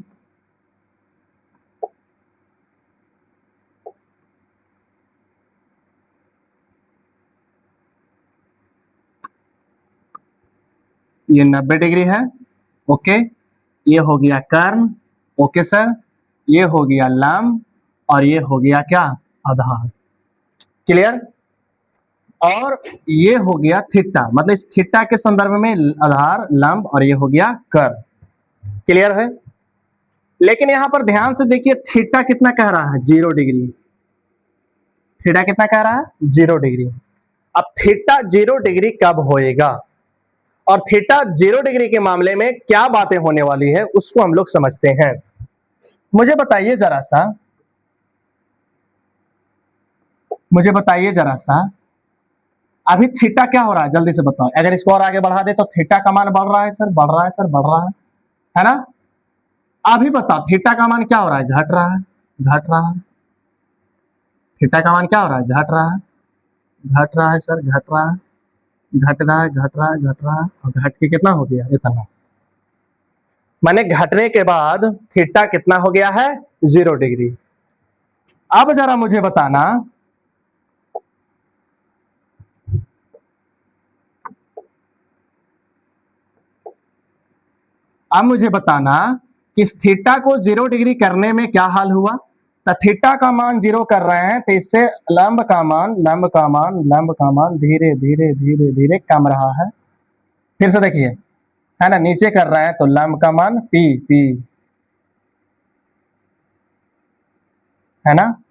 ये 90 डिग्री है। ओके, ये हो गया कर्ण। ओके सर, ये हो गया लंब और ये हो गया क्या? आधार। क्लियर? और ये हो गया थीटा, मतलब इस थीटा के संदर्भ में आधार, लंब और ये हो गया कर्ण। क्लियर है? लेकिन यहां पर ध्यान से देखिए, थीटा कितना कह रहा है? 0 डिग्री। थीटा कितना कह रहा है? 0 डिग्री। अब थीटा 0 डिग्री कब होएगा और थीटा 0 डिग्री के मामले में क्या बातें होने वाली है, उसको हम लोग समझते हैं। मुझे बताइए जरा सा, अभी थीटा क्या हो रहा है, जल्दी से बताओ। अगर इसको और आगे बढ़ा दे तो थीटा का मान बढ़ रहा है सर, बढ़ रहा है सर, बढ़ रहा है ना? अभी बताओ थीटा का मान क्या हो रहा है? घट रहा है, घट रहा है। थीटा का मान क्या हो रहा है? घट रहा है, घट रहा है सर, घट रहा है, घट रहा है, घट रहा है, घट रहा है। और घट के कितना हो गया? इतना। माने घटने के बाद थीटा कितना हो गया है? 0 डिग्री। अब जरा मुझे बताना, कि इस थीटा को 0 डिग्री करने में क्या हाल हुआ? तो थीटा का मान 0 कर रहे हैं तो इससे लंब का मान धीरे धीरे धीरे धीरे कम रहा है। फिर से देखिए, है ना, नीचे कर रहे हैं तो लंब का मान पी, है ना?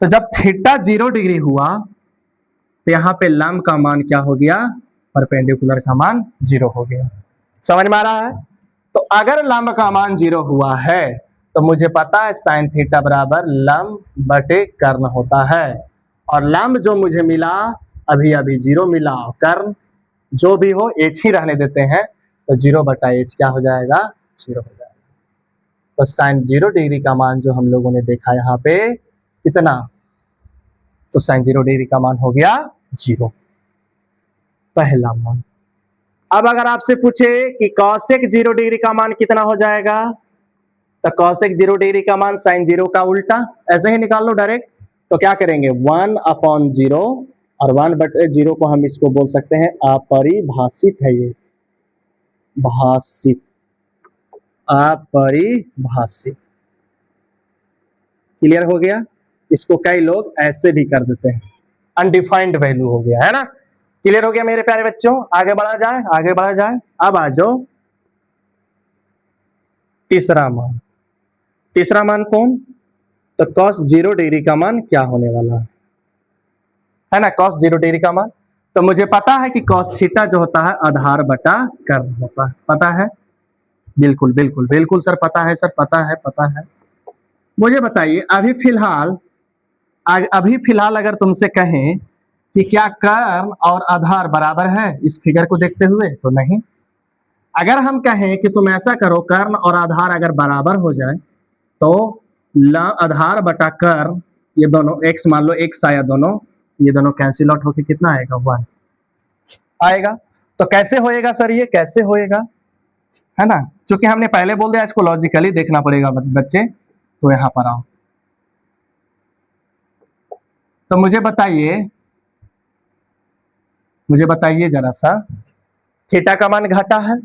तो जब थीटा 0 डिग्री हुआ तो यहाँ पे लंब का मान क्या हो गया? परपेंडिकुलर का मान 0 हो गया। समझ में आ रहा है? तो अगर लंब का मान 0 हुआ है तो मुझे पता है साइन थीटा बराबर लंब बटे कर्ण होता है। और लंब जो मुझे मिला अभी अभी 0 मिला, कर्ण जो भी हो एच ही रहने देते हैं, तो 0 बटा एच क्या हो जाएगा? 0 हो जाएगा। तो साइन 0 डिग्री का मान जो हम लोगों ने देखा यहाँ पे कितना, तो साइन 0 डिग्री का मान हो गया 0, पहला मान। अब अगर आपसे पूछे कि कॉसेक 0 डिग्री का मान कितना हो जाएगा, तो कॉसेक 0 डिग्री का मान साइन 0 का उल्टा, ऐसे ही निकाल लो डायरेक्ट। तो क्या करेंगे? 1/0, और 1/0 को हम इसको बोल सकते हैं अपरिभाषित है, ये भाषित, अपरिभाषित। क्लियर हो गया? इसको कई लोग ऐसे भी कर देते हैं, अनडिफाइंड वैल्यू हो गया, है ना? क्लियर हो गया मेरे प्यारे बच्चों? आगे बढ़ा जाए, आगे बढ़ा जाए। अब आ जाओ तीसरा मान। तीसरा मान कौन? तो cos 0 डिग्री का मान क्या होने वाला है ना? cos 0 डिग्री का मान, तो मुझे पता है कि cos थीटा जो होता है आधार बटा कर्ण होता है। पता है? बिल्कुल बिल्कुल बिल्कुल सर, पता है सर, पता है, पता है। मुझे बताइए अभी फिलहाल अगर तुमसे कहें कि क्या कर्ण और आधार बराबर है इस फिगर को देखते हुए, तो नहीं। अगर हम कहें कि तुम ऐसा करो, कर्ण और आधार अगर बराबर हो जाए तो आधार बटा कर्ण, ये दोनों x मान लो, x आया दोनों, ये दोनों कैंसिल आउट होके कितना आएगा? 1 आएगा। तो कैसे होएगा सर, ये कैसे होएगा, है ना? क्योंकि हमने पहले बोल दिया, इसको लॉजिकली देखना पड़ेगा बच्चे। तो यहां पर आओ, तो मुझे बताइए जरा सा, थीटा का मान घटा है,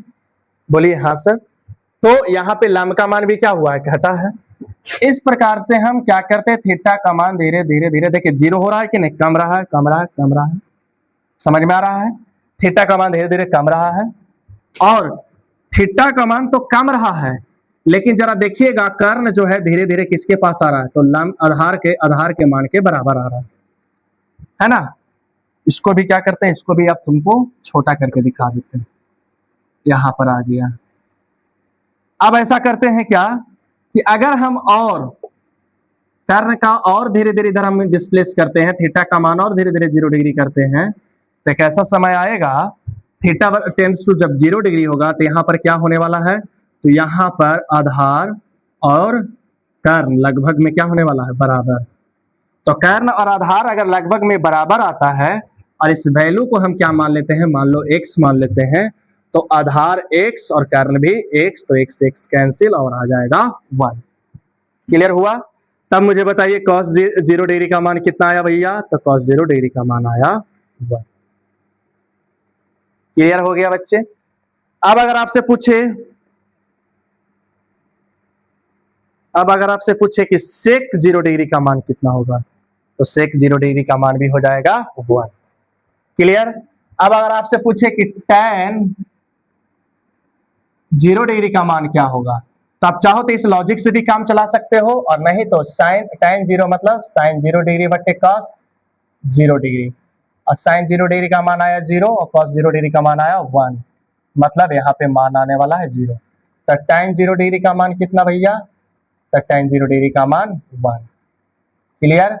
बोलिए हाँ सर। तो यहाँ पे लंब का मान भी क्या हुआ है? घटा है। इस प्रकार से हम क्या करते हैं, थीटा का मान धीरे धीरे धीरे, देखिए 0 हो रहा है कि नहीं? कम रहा है, कम रहा है, कम रहा है। समझ में आ रहा है? थीटा का मान धीरे धीरे कम रहा है और थीटा का मान तो कम रहा है, लेकिन जरा देखिएगा कर्ण जो है धीरे धीरे किसके पास आ रहा है, तो लंब आधार के मान के बराबर आ रहा है ना। इसको भी क्या करते हैं, इसको भी अब तुमको छोटा करके दिखा देते हैं, यहां पर आ गया। अब ऐसा करते हैं क्या कि अगर हम और कर्ण का और धीरे धीरे इधर हम डिस्प्लेस करते हैं, थीटा का मान और धीरे धीरे 0 डिग्री करते हैं, तो एक ऐसा समय आएगा थीटा टेंड्स टू जब 0 डिग्री होगा तो यहाँ पर क्या होने वाला है, तो यहाँ पर आधार और कर्ण लगभग में क्या होने वाला है, बराबर। तो कर्ण और आधार अगर लगभग में बराबर आता है और इस वैल्यू को हम क्या मान लेते हैं, मान लो x मान लेते हैं, तो आधार x और कर्ण भी x, तो x x कैंसिल और आ जाएगा 1। क्लियर हुआ। तब मुझे बताइए cos 0 डिग्री का मान कितना आया भैया, तो cos 0 डिग्री का मान आया 1। क्लियर हो गया बच्चे। अब अगर आपसे पूछे कि sec 0 डिग्री का मान कितना होगा, तो sec 0 डिग्री का मान भी हो जाएगा 1। क्लियर। अब अगर आपसे पूछे कि tan 0 डिग्री का मान क्या होगा, तो आप चाहो तो इस लॉजिक से भी काम चला सकते हो, और नहीं तो tan 0 मतलब sin 0 डिग्री बटे cos 0 डिग्री, और sin 0 डिग्री का मान आया 0 और cos 0 डिग्री का मान आया 1, मतलब यहाँ पे मान आने वाला है 0। तो tan 0 डिग्री का मान कितना भैया, तो tan 0 डिग्री का मान 1। क्लियर।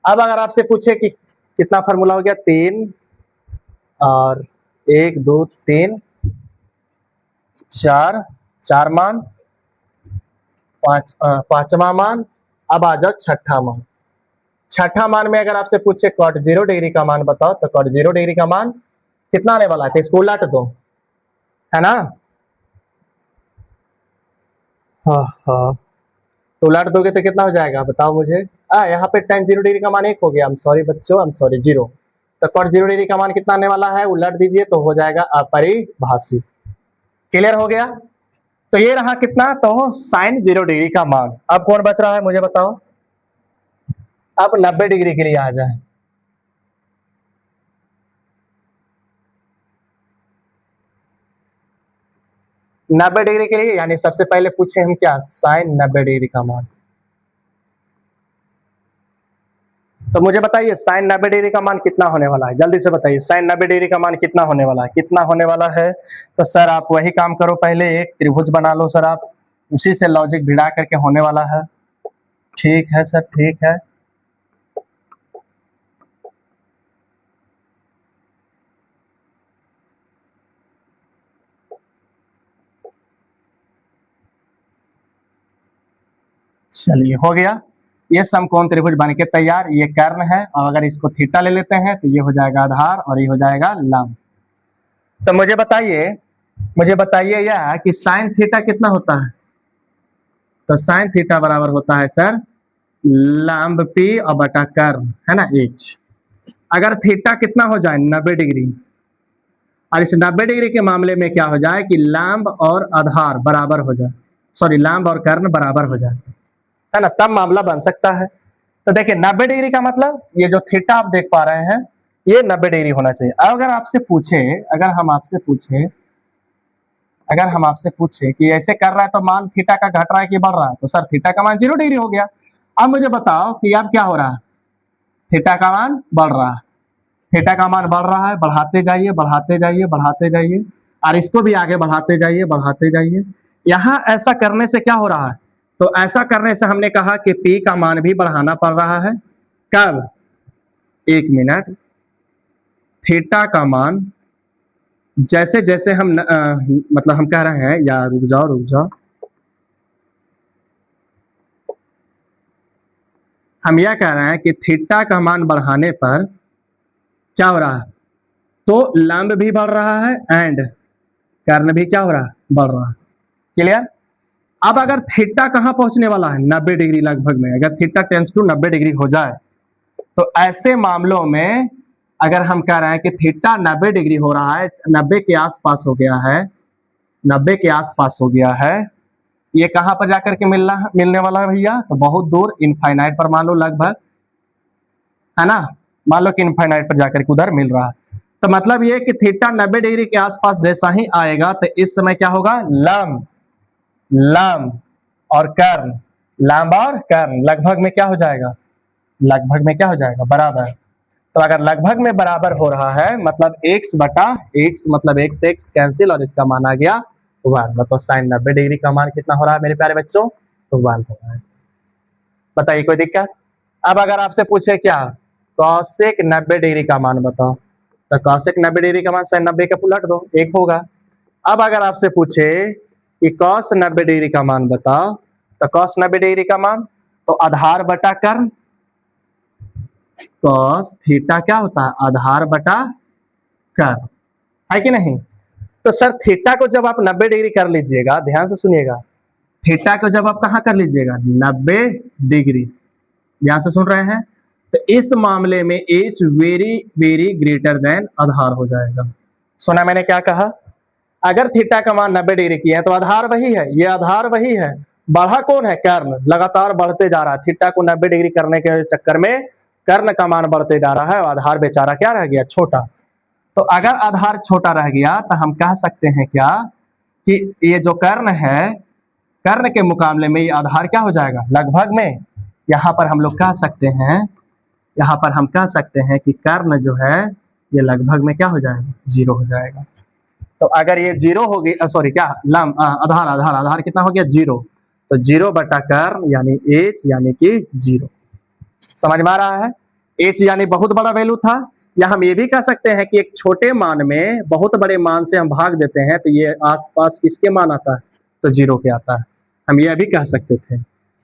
अब अगर आपसे पूछे कि कितना फार्मूला हो गया, 3 और 1 2 3 4 मान, पांचवा मान, अब आ जाओ छठा मान। छठा मान में अगर आपसे पूछे cot 0 डिग्री का मान बताओ, तो cot 0 डिग्री का मान कितना आने वाला है, तो इसको उलट दो, है ना। हाँ, तो उलट दोगे तो कितना हो जाएगा बताओ मुझे। यहाँ पे tan 0 डिग्री का मान 1 हो गया, I'm sorry बच्चों, I'm sorry 0। तो cot 0 डिग्री का मान कितना आने वाला है, उलट दीजिए तो हो जाएगा अपरिभाषी। क्लियर हो गया। तो ये रहा कितना, तो sin 0 डिग्री का मान। अब कौन बच रहा है मुझे बताओ, अब 90 डिग्री के लिए आ जाए। नब्बे डिग्री के लिए यानी सबसे पहले पूछे हम क्या, sin 90 डिग्री का मान। तो मुझे बताइए sin 90 डिग्री का मान कितना होने वाला है, जल्दी से बताइए sin 90 डिग्री का मान कितना होने वाला है, कितना होने वाला है। तो सर आप वही काम करो, पहले एक त्रिभुज बना लो सर, आप उसी से लॉजिक भिड़ा करके होने वाला है। ठीक है सर, ठीक है। चलिए हो गया, ये समकोण त्रिभुज बन के तैयार। ये कर्ण है, और अगर इसको थीटा ले लेते हैं तो ये हो जाएगा आधार और ये हो जाएगा लंब। तो मुझे बताइए यह कि साइन थीटा कितना होता है, तो साइन थीटा बराबर होता है सर लंब पी और बटा कर्ण, है ना एच। अगर थीटा कितना हो जाए 90 डिग्री, और इस 90 डिग्री के मामले में क्या हो जाए कि लंब और आधार बराबर हो जाए, सॉरी लंब और कर्ण बराबर हो जाए, है ना, तब मामला बन सकता है। तो देखिए 90 डिग्री का मतलब ये जो थीटा आप देख पा रहे हैं ये 90 डिग्री होना चाहिए। अगर हम आपसे पूछे कि ऐसे कर रहा है तो मान थीटा का घट रहा है कि बढ़ रहा है, तो सर थीटा का मान 0 डिग्री हो गया। अब मुझे बताओ कि अब क्या हो रहा है, थीटा का मान बढ़ रहा है, थीटा का मान बढ़ रहा है, बढ़ाते जाइए बढ़ाते जाइए बढ़ाते जाइए, और इसको भी आगे बढ़ाते जाइए बढ़ाते जाइए। यहाँ ऐसा करने से क्या हो रहा है, तो ऐसा करने से हमने कहा कि P का मान भी बढ़ाना पड़ रहा है। कब, एक मिनट, थीटा का मान जैसे जैसे हम मतलब हम कह रहे हैं, या रुक जाओ, हम यह कह रहे हैं कि थीटा का मान बढ़ाने पर क्या हो रहा है, तो लंब भी बढ़ रहा है एंड कर्ण भी क्या हो रहा है, बढ़ रहा है। क्लियर। अब अगर थीटा कहां पहुंचने वाला है, 90 डिग्री लगभग में, अगर थीटा टेंस टू 90 डिग्री हो जाए, तो ऐसे मामलों में अगर हम कह रहे हैं कि थीटा 90 डिग्री हो रहा है, 90 के आसपास हो गया है, 90 के आसपास हो गया है, ये कहां पर जाकर के मिलने वाला है भैया, तो बहुत दूर इनफाइनाइट पर, मान लो लगभग, है ना, मान लो कि इनफाइनाइट पर जाकर के उधर मिल रहा है। तो मतलब ये कि थीटा 90 डिग्री के आसपास जैसा ही आएगा तो इस समय क्या होगा, लंब लंब और कर्ण, लंब और कर्ण लगभग में क्या हो जाएगा, लगभग में क्या हो जाएगा, बराबर। तो अगर लगभग में बराबर हो रहा है मतलब x बटा x मतलब x x कैंसिल और इसका मान आ गया 1, मतलब साइन 90 डिग्री का मान कितना हो रहा है मेरे प्यारे बच्चों, तो 1 हो रहा है। बताइए कोई दिक्कत। अब अगर आपसे पूछे क्या कौशिक 90 डिग्री का मान बताओ, तो कौशिक 90 डिग्री का मान साइन 90 का उलट दो, 1 होगा। अब अगर आपसे पूछे कि कॉस 90 डिग्री का मान बताओ, तो कॉस 90 डिग्री का मान तो आधार बटा कर्ण, कॉस थीटा क्या होता है, आधार बटा कर्ण, है कि नहीं। तो सर थीटा को जब आप 90 डिग्री कर लीजिएगा, ध्यान से सुनिएगा, थीटा को जब आप कहां कर लीजिएगा 90 डिग्री, ध्यान से सुन रहे हैं, तो इस मामले में एच very very greater than Aadhaar हो जाएगा। सुना मैंने क्या कहा, अगर थीटा का मान 90 डिग्री की है तो आधार वही है, ये आधार वही है, बढ़ा कौन है, कर्ण, लगातार बढ़ते जा रहा है, थीटा को 90 डिग्री करने के चक्कर में कर्ण का मान बढ़ते जा रहा है और आधार बेचारा क्या रह गया, छोटा। तो अगर आधार छोटा रह गया तो हम कह सकते हैं क्या कि ये जो कर्ण है, कर्ण के मुकाबले में ये आधार क्या हो जाएगा, लगभग में। यहाँ पर हम लोग कह सकते हैं, यहाँ पर हम कह सकते हैं कि कर्ण जो है ये लगभग में क्या हो जाएगा, 0 हो जाएगा। तो अगर ये 0 हो गई, सॉरी क्या आधार आधार आधार कितना हो गया 0, तो 0 बटा कर्ण यानी h यानी कि 0। समझ में आ रहा है, h यानी बहुत बड़ा वैल्यू था, या हम ये भी कह सकते हैं कि एक छोटे मान में बहुत बड़े मान से हम भाग देते हैं तो ये आसपास किसके मान आता है, तो 0 के आता है, हम ये भी कह सकते थे।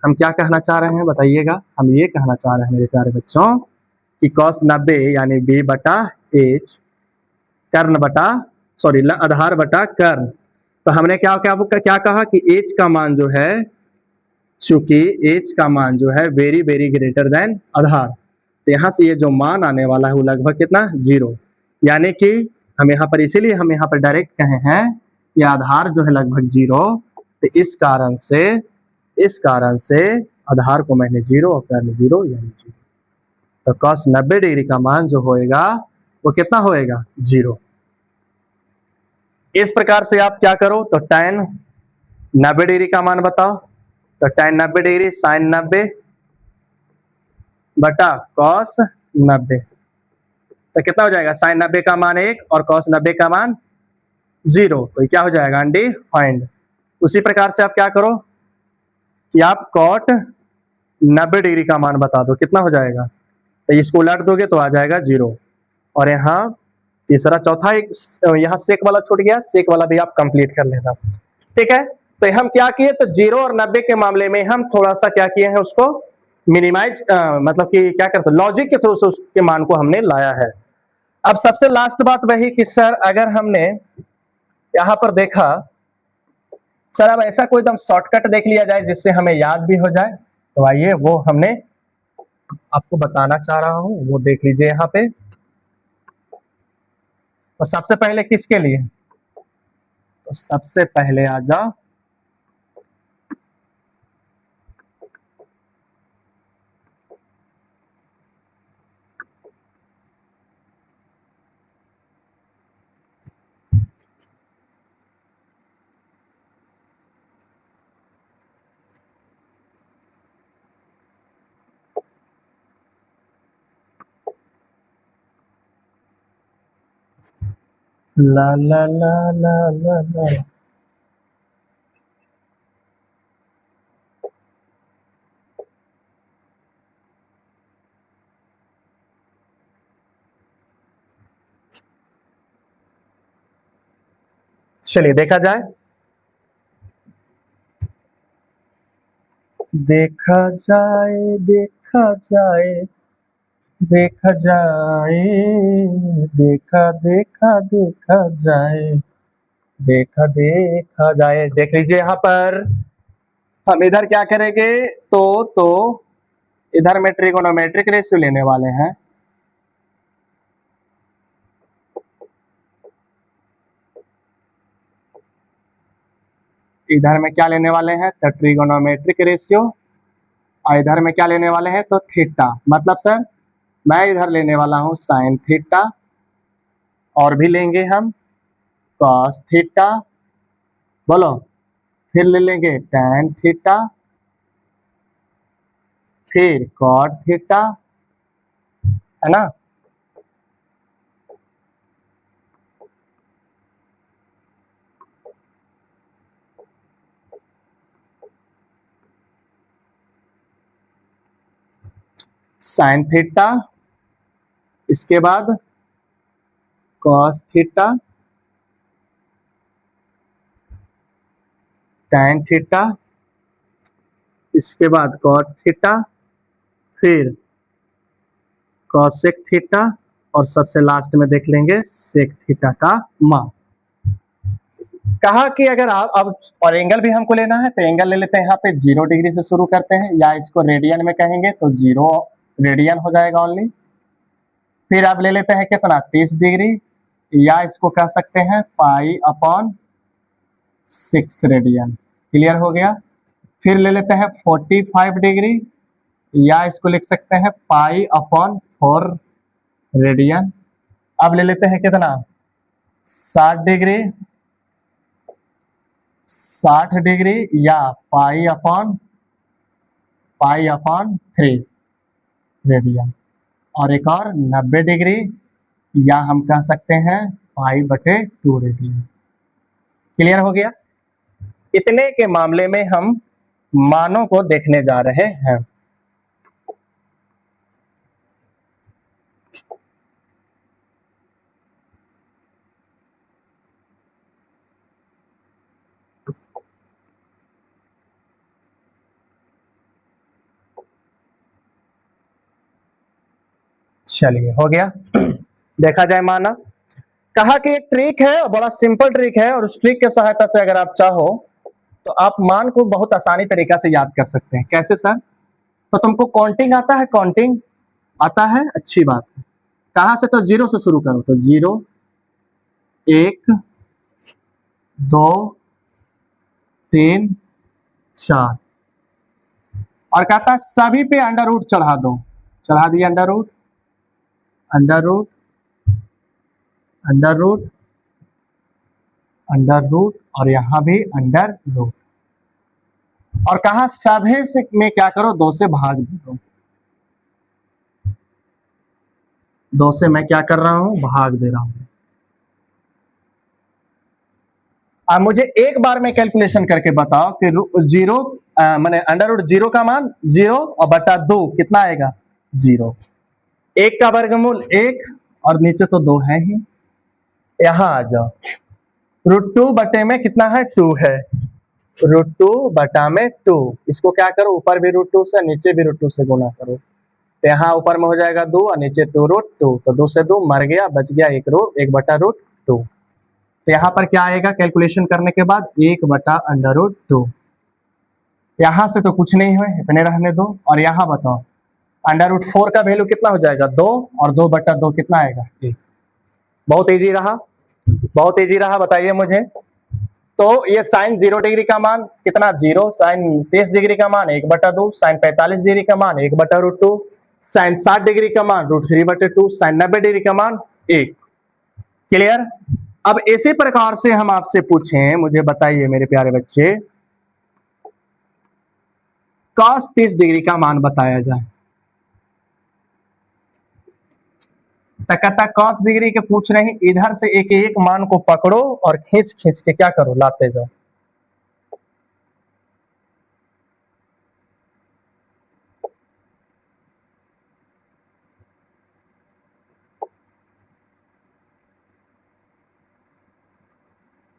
हम क्या कहना चाह रहे हैं बताइएगा, हम ये कहना चाह रहे हैं मेरे प्यारे बच्चों कि cos 90 यानी b बटा h, कर्ण बटा सॉरी आधार बटा कर्ण। तो हमने क्या क्या क्या कहा कि h का मान जो है, चूंकि h का मान जो है वेरी वेरी ग्रेटर देन आधार, तो यहाँ से ये जो मान आने वाला है वो लगभग कितना 0, यानी कि हम यहाँ पर इसीलिए हम यहाँ पर डायरेक्ट कहे हैं कि आधार जो है लगभग 0, तो इस कारण से आधार को मैंने 0 और कर्ण 0 यानी 0, तो cos 90 डिग्री का मान जो होएगा वो कितना होएगा 0। इस प्रकार से आप क्या करो तो tan 90 डिग्री का मान बताओ, तो tan 90 डिग्री साइन 90 बटा cos 90, तो कितना हो जाएगा, साइन 90 का मान 1 और cos 90 का मान 0, तो क्या हो जाएगा अनडिफाइंड। उसी प्रकार से आप क्या करो कि आप cot 90 डिग्री का मान बता दो, कितना हो जाएगा, तो इसको उलट दोगे तो आ जाएगा 0, और यहाँ तीसरा चौथा एक यहाँ सेक वाला छूट गया, सेक वाला भी आप कंप्लीट कर लेना, ठीक है। तो हम क्या किए, तो 0 और 90 के मामले में हम थोड़ा सा क्या किए हैं, उसको मिनिमाइज मतलब कि क्या करते लॉजिक के थ्रू से उसके मान को हमने लाया है। अब सबसे लास्ट बात वही कि सर अगर हमने यहाँ पर देखा, सर अब ऐसा कोई एकदम शॉर्टकट देख लिया जाए जिससे हमें याद भी हो जाए, तो आइए वो हमने आपको बताना चाह रहा हूं, वो देख लीजिए यहाँ पे। तो सबसे पहले किसके लिए, तो सबसे पहले आ जाओ ला ला ला ला ला ला, चलिए देखा जाए, देखा जाए देखा जाए देखा जाए, देखा देखा देखा जाए, देखा देखा जाए। देख लीजिए यहाँ पर हम इधर क्या करेंगे, तो इधर में ट्रिगोनोमेट्रिक रेशियो लेने वाले हैं, इधर में क्या लेने वाले हैं, तो ट्रिगोनोमेट्रिक रेशियो, और इधर में क्या लेने वाले हैं, तो थीटा, मतलब सर मैं इधर लेने वाला हूं साइन थीटा, और भी लेंगे हम कॉस थीटा, बोलो फिर ले लेंगे tan थीटा, फिर cot थीटा, है ना। sin थीटा, इसके बाद cos थीटा, tan थीटा, इसके बाद cot थीटा, फिर cosec थीटा, और सबसे लास्ट में देख लेंगे sec थीटा का मान। कहा कि अगर आप अब और एंगल भी हमको लेना है तो एंगल ले लेते हैं, यहाँ पे 0 डिग्री से शुरू करते हैं, या इसको रेडियन में कहेंगे तो 0 रेडियन हो जाएगा ओनली। फिर आप ले लेते हैं कितना 30 डिग्री, या इसको कह सकते हैं पाई अपॉन 6 रेडियन। क्लियर हो गया। फिर ले लेते हैं 45 डिग्री, या इसको लिख सकते हैं पाई अपॉन 4 रेडियन। अब ले लेते हैं कितना 60 डिग्री, 60 डिग्री, या पाई अपॉन 3 रेडियन। और एक और 90 डिग्री, या हम कह सकते हैं पाई बटे 2 रेडियन। क्लियर हो गया। इतने के मामले में हम मानों को देखने जा रहे हैं। चलिए हो गया। देखा जाए माना। कहा कि एक ट्रिक है, बड़ा सिंपल ट्रिक है, और उस ट्रिक के सहायता से अगर आप चाहो तो आप मान को बहुत आसानी तरीका से याद कर सकते हैं। कैसे सर? तो तुमको काउंटिंग आता है? काउंटिंग आता है, अच्छी बात है। कहां से? तो 0 से शुरू करो। तो 0, 1, 2, 3, 4, और कहता है सभी पे अंडर रूट चढ़ा दो। चढ़ा दिया under root, under root, under root, under root, और यहां भी अंडर रूट। और कहा सभी से में क्या करो 2 से भाग दो। 2 से मैं क्या कर रहा हूं? भाग दे रहा हूं। अब मुझे एक बार में कैलकुलेशन करके बताओ कि 0 मैंने अंडर रूट 0 का मान 0 और बटा 2 कितना आएगा? 0। 1 का वर्गमूल 1, और नीचे तो 2 है ही। यहां आ जाओ, √2 बटे में कितना है? 2 है। √2 बटा में 2, इसको क्या करो ऊपर भी √2 से नीचे भी √2 से गुना करो। तो यहाँ ऊपर में हो जाएगा 2 और नीचे 2√2, तो 2 से 2 मर गया, बच गया 1 बटा √2। तो यहाँ पर क्या आएगा कैलकुलेशन करने के बाद? 1 बटा अंडर रूट 2। यहाँ से तो कुछ नहीं है, इतने रहने दो। और यहाँ बताओ अंडर रूट 4 का वैल्यू कितना हो जाएगा? 2, और 2 बटा 2 कितना आएगा? 1। बहुत इजी रहा, बहुत इजी रहा, बताइए मुझे। तो ये साइन 0 डिग्री का मान कितना? 0। साइन 30 डिग्री का मान 1 बटा 2। साइन 45 डिग्री का मान 1 बटा √2। साइन 60 डिग्री का मान √3 बटे 2। साइन 90 डिग्री का मान 1। क्लियर? अब इसी प्रकार से हम आपसे पूछें, मुझे बताइए मेरे प्यारे बच्चे, cos 30 डिग्री का मान बताया जाए। तो कहता cos डिग्री के पूछ रहे हैं, इधर से एक एक मान को पकड़ो और खींच खींच के क्या करो? लाते जाओ।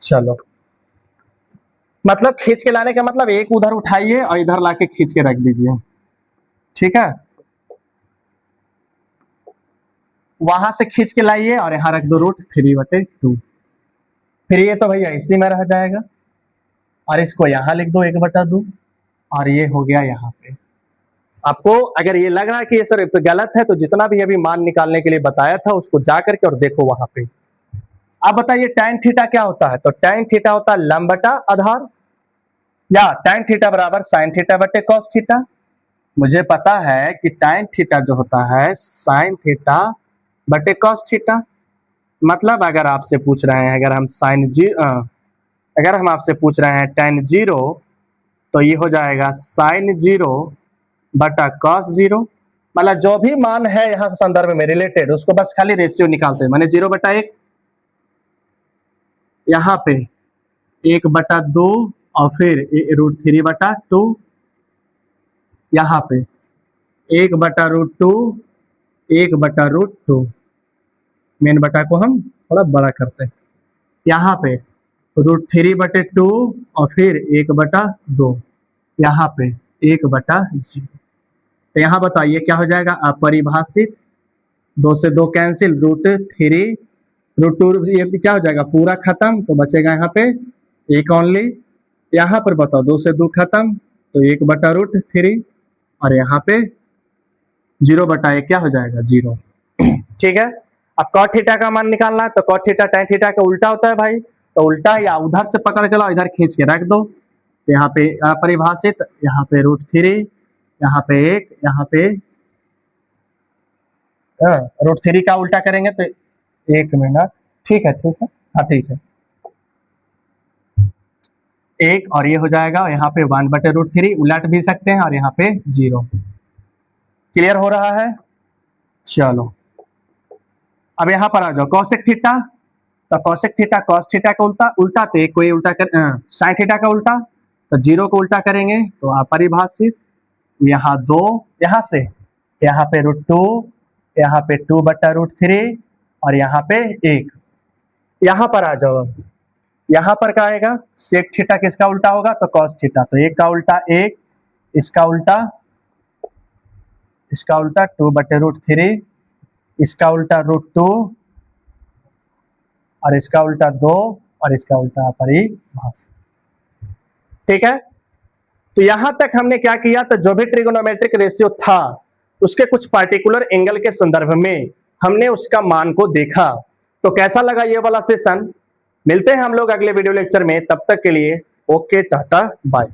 चलो, मतलब खींच के लाने का मतलब एक उधर उठाइए और इधर लाके खींच के रख दीजिए। ठीक है, वहां से खींच के लाइए और यहाँ रख दो √3/2। फिर ये तो भैया इसी में रह जाएगा, और इसको यहाँ लिख दो 1/2, और ये हो गया यहाँ पे। आपको अगर ये लग रहा है कि ये सर तो गलत है, तो जितना भी अभी मान निकालने के लिए बताया था उसको जा करके और देखो वहां पे। अब बताइए tan थीटा क्या होता है? तो tan थीटा होता है लंब बटा आधार, या tan थीटा बराबर sin थीटा बटे cos थीटा। मुझे पता है कि tan थीटा जो होता है sin थीटा बटे cos थीटा। मतलब अगर आपसे पूछ रहे हैं, अगर हम अगर हम आपसे पूछ रहे हैं tan 0 तो ये हो जाएगा sin 0 बटा cos 0। मतलब जो भी मान है यहाँ से संदर्भ में रिलेटेड उसको बस खाली रेशियो निकालते हैं, माने 0/1, यहाँ पे 1/2 और फिर √3/2, यहाँ पे 1/√2, 1/√2, मेन बटा को हम थोड़ा बड़ा करते हैं, यहाँ पे √3/2 और फिर 1/2, यहाँ पे 1/0। तो यहाँ बताइए क्या हो जाएगा, अपरिभाषित, 2 से 2 कैंसिल, √3, √2, ये क्या हो जाएगा पूरा खत्म, तो बचेगा यहाँ पे 1 ओनली। यहाँ पर बताओ 2 से 2 खत्म तो 1/√3 और यहाँ पे 0/1 क्या हो जाएगा 0। ठीक है, अब cot थीटा का मान निकालना है तो cot थीटा tan थीटा का उल्टा होता है भाई, तो उल्टा या उधर से पकड़ के लाओ, इधर खींच के रख दो। तो यहाँ पे अपरिभाषित, यहाँ पे √3, यहाँ पे 1, यहाँ पे √3 का उल्टा करेंगे तो 1 मिनट, ठीक है हाँ ठीक है 1, और ये हो जाएगा यहाँ पे 1/√3, उलट भी सकते हैं, और यहाँ पे 0। क्लियर हो रहा है? चलो अब यहाँ पर आ जाओ cosec थीटा, तो cosec थीटा cos थीटा का उल्टा तो एक को उल्टा कर sin थीटा का उल्टा, तो 0 को उल्टा करेंगे तो अपरिभाषित, यहाँ 2, यहाँ से यहाँ पे √2, यहाँ पे 2/√3 और यहाँ पे 1। यहाँ पर आ जाओ, अब यहाँ पर क्या आएगा, sec थीटा किसका उल्टा होगा, तो cos थीटा, तो 1 का उल्टा 1, इसका उल्टा 2/√3, इसका उल्टा √2 और इसका उल्टा 2 और इसका उल्टा अपरिभाषित। ठीक है, तो यहां तक हमने क्या किया, तो जो भी ट्रिगोनोमेट्रिक रेशियो था उसके कुछ पार्टिकुलर एंगल के संदर्भ में हमने उसका मान को देखा। तो कैसा लगा ये वाला सेशन? मिलते हैं हम लोग अगले वीडियो लेक्चर में, तब तक के लिए ओके, टाटा, बाय।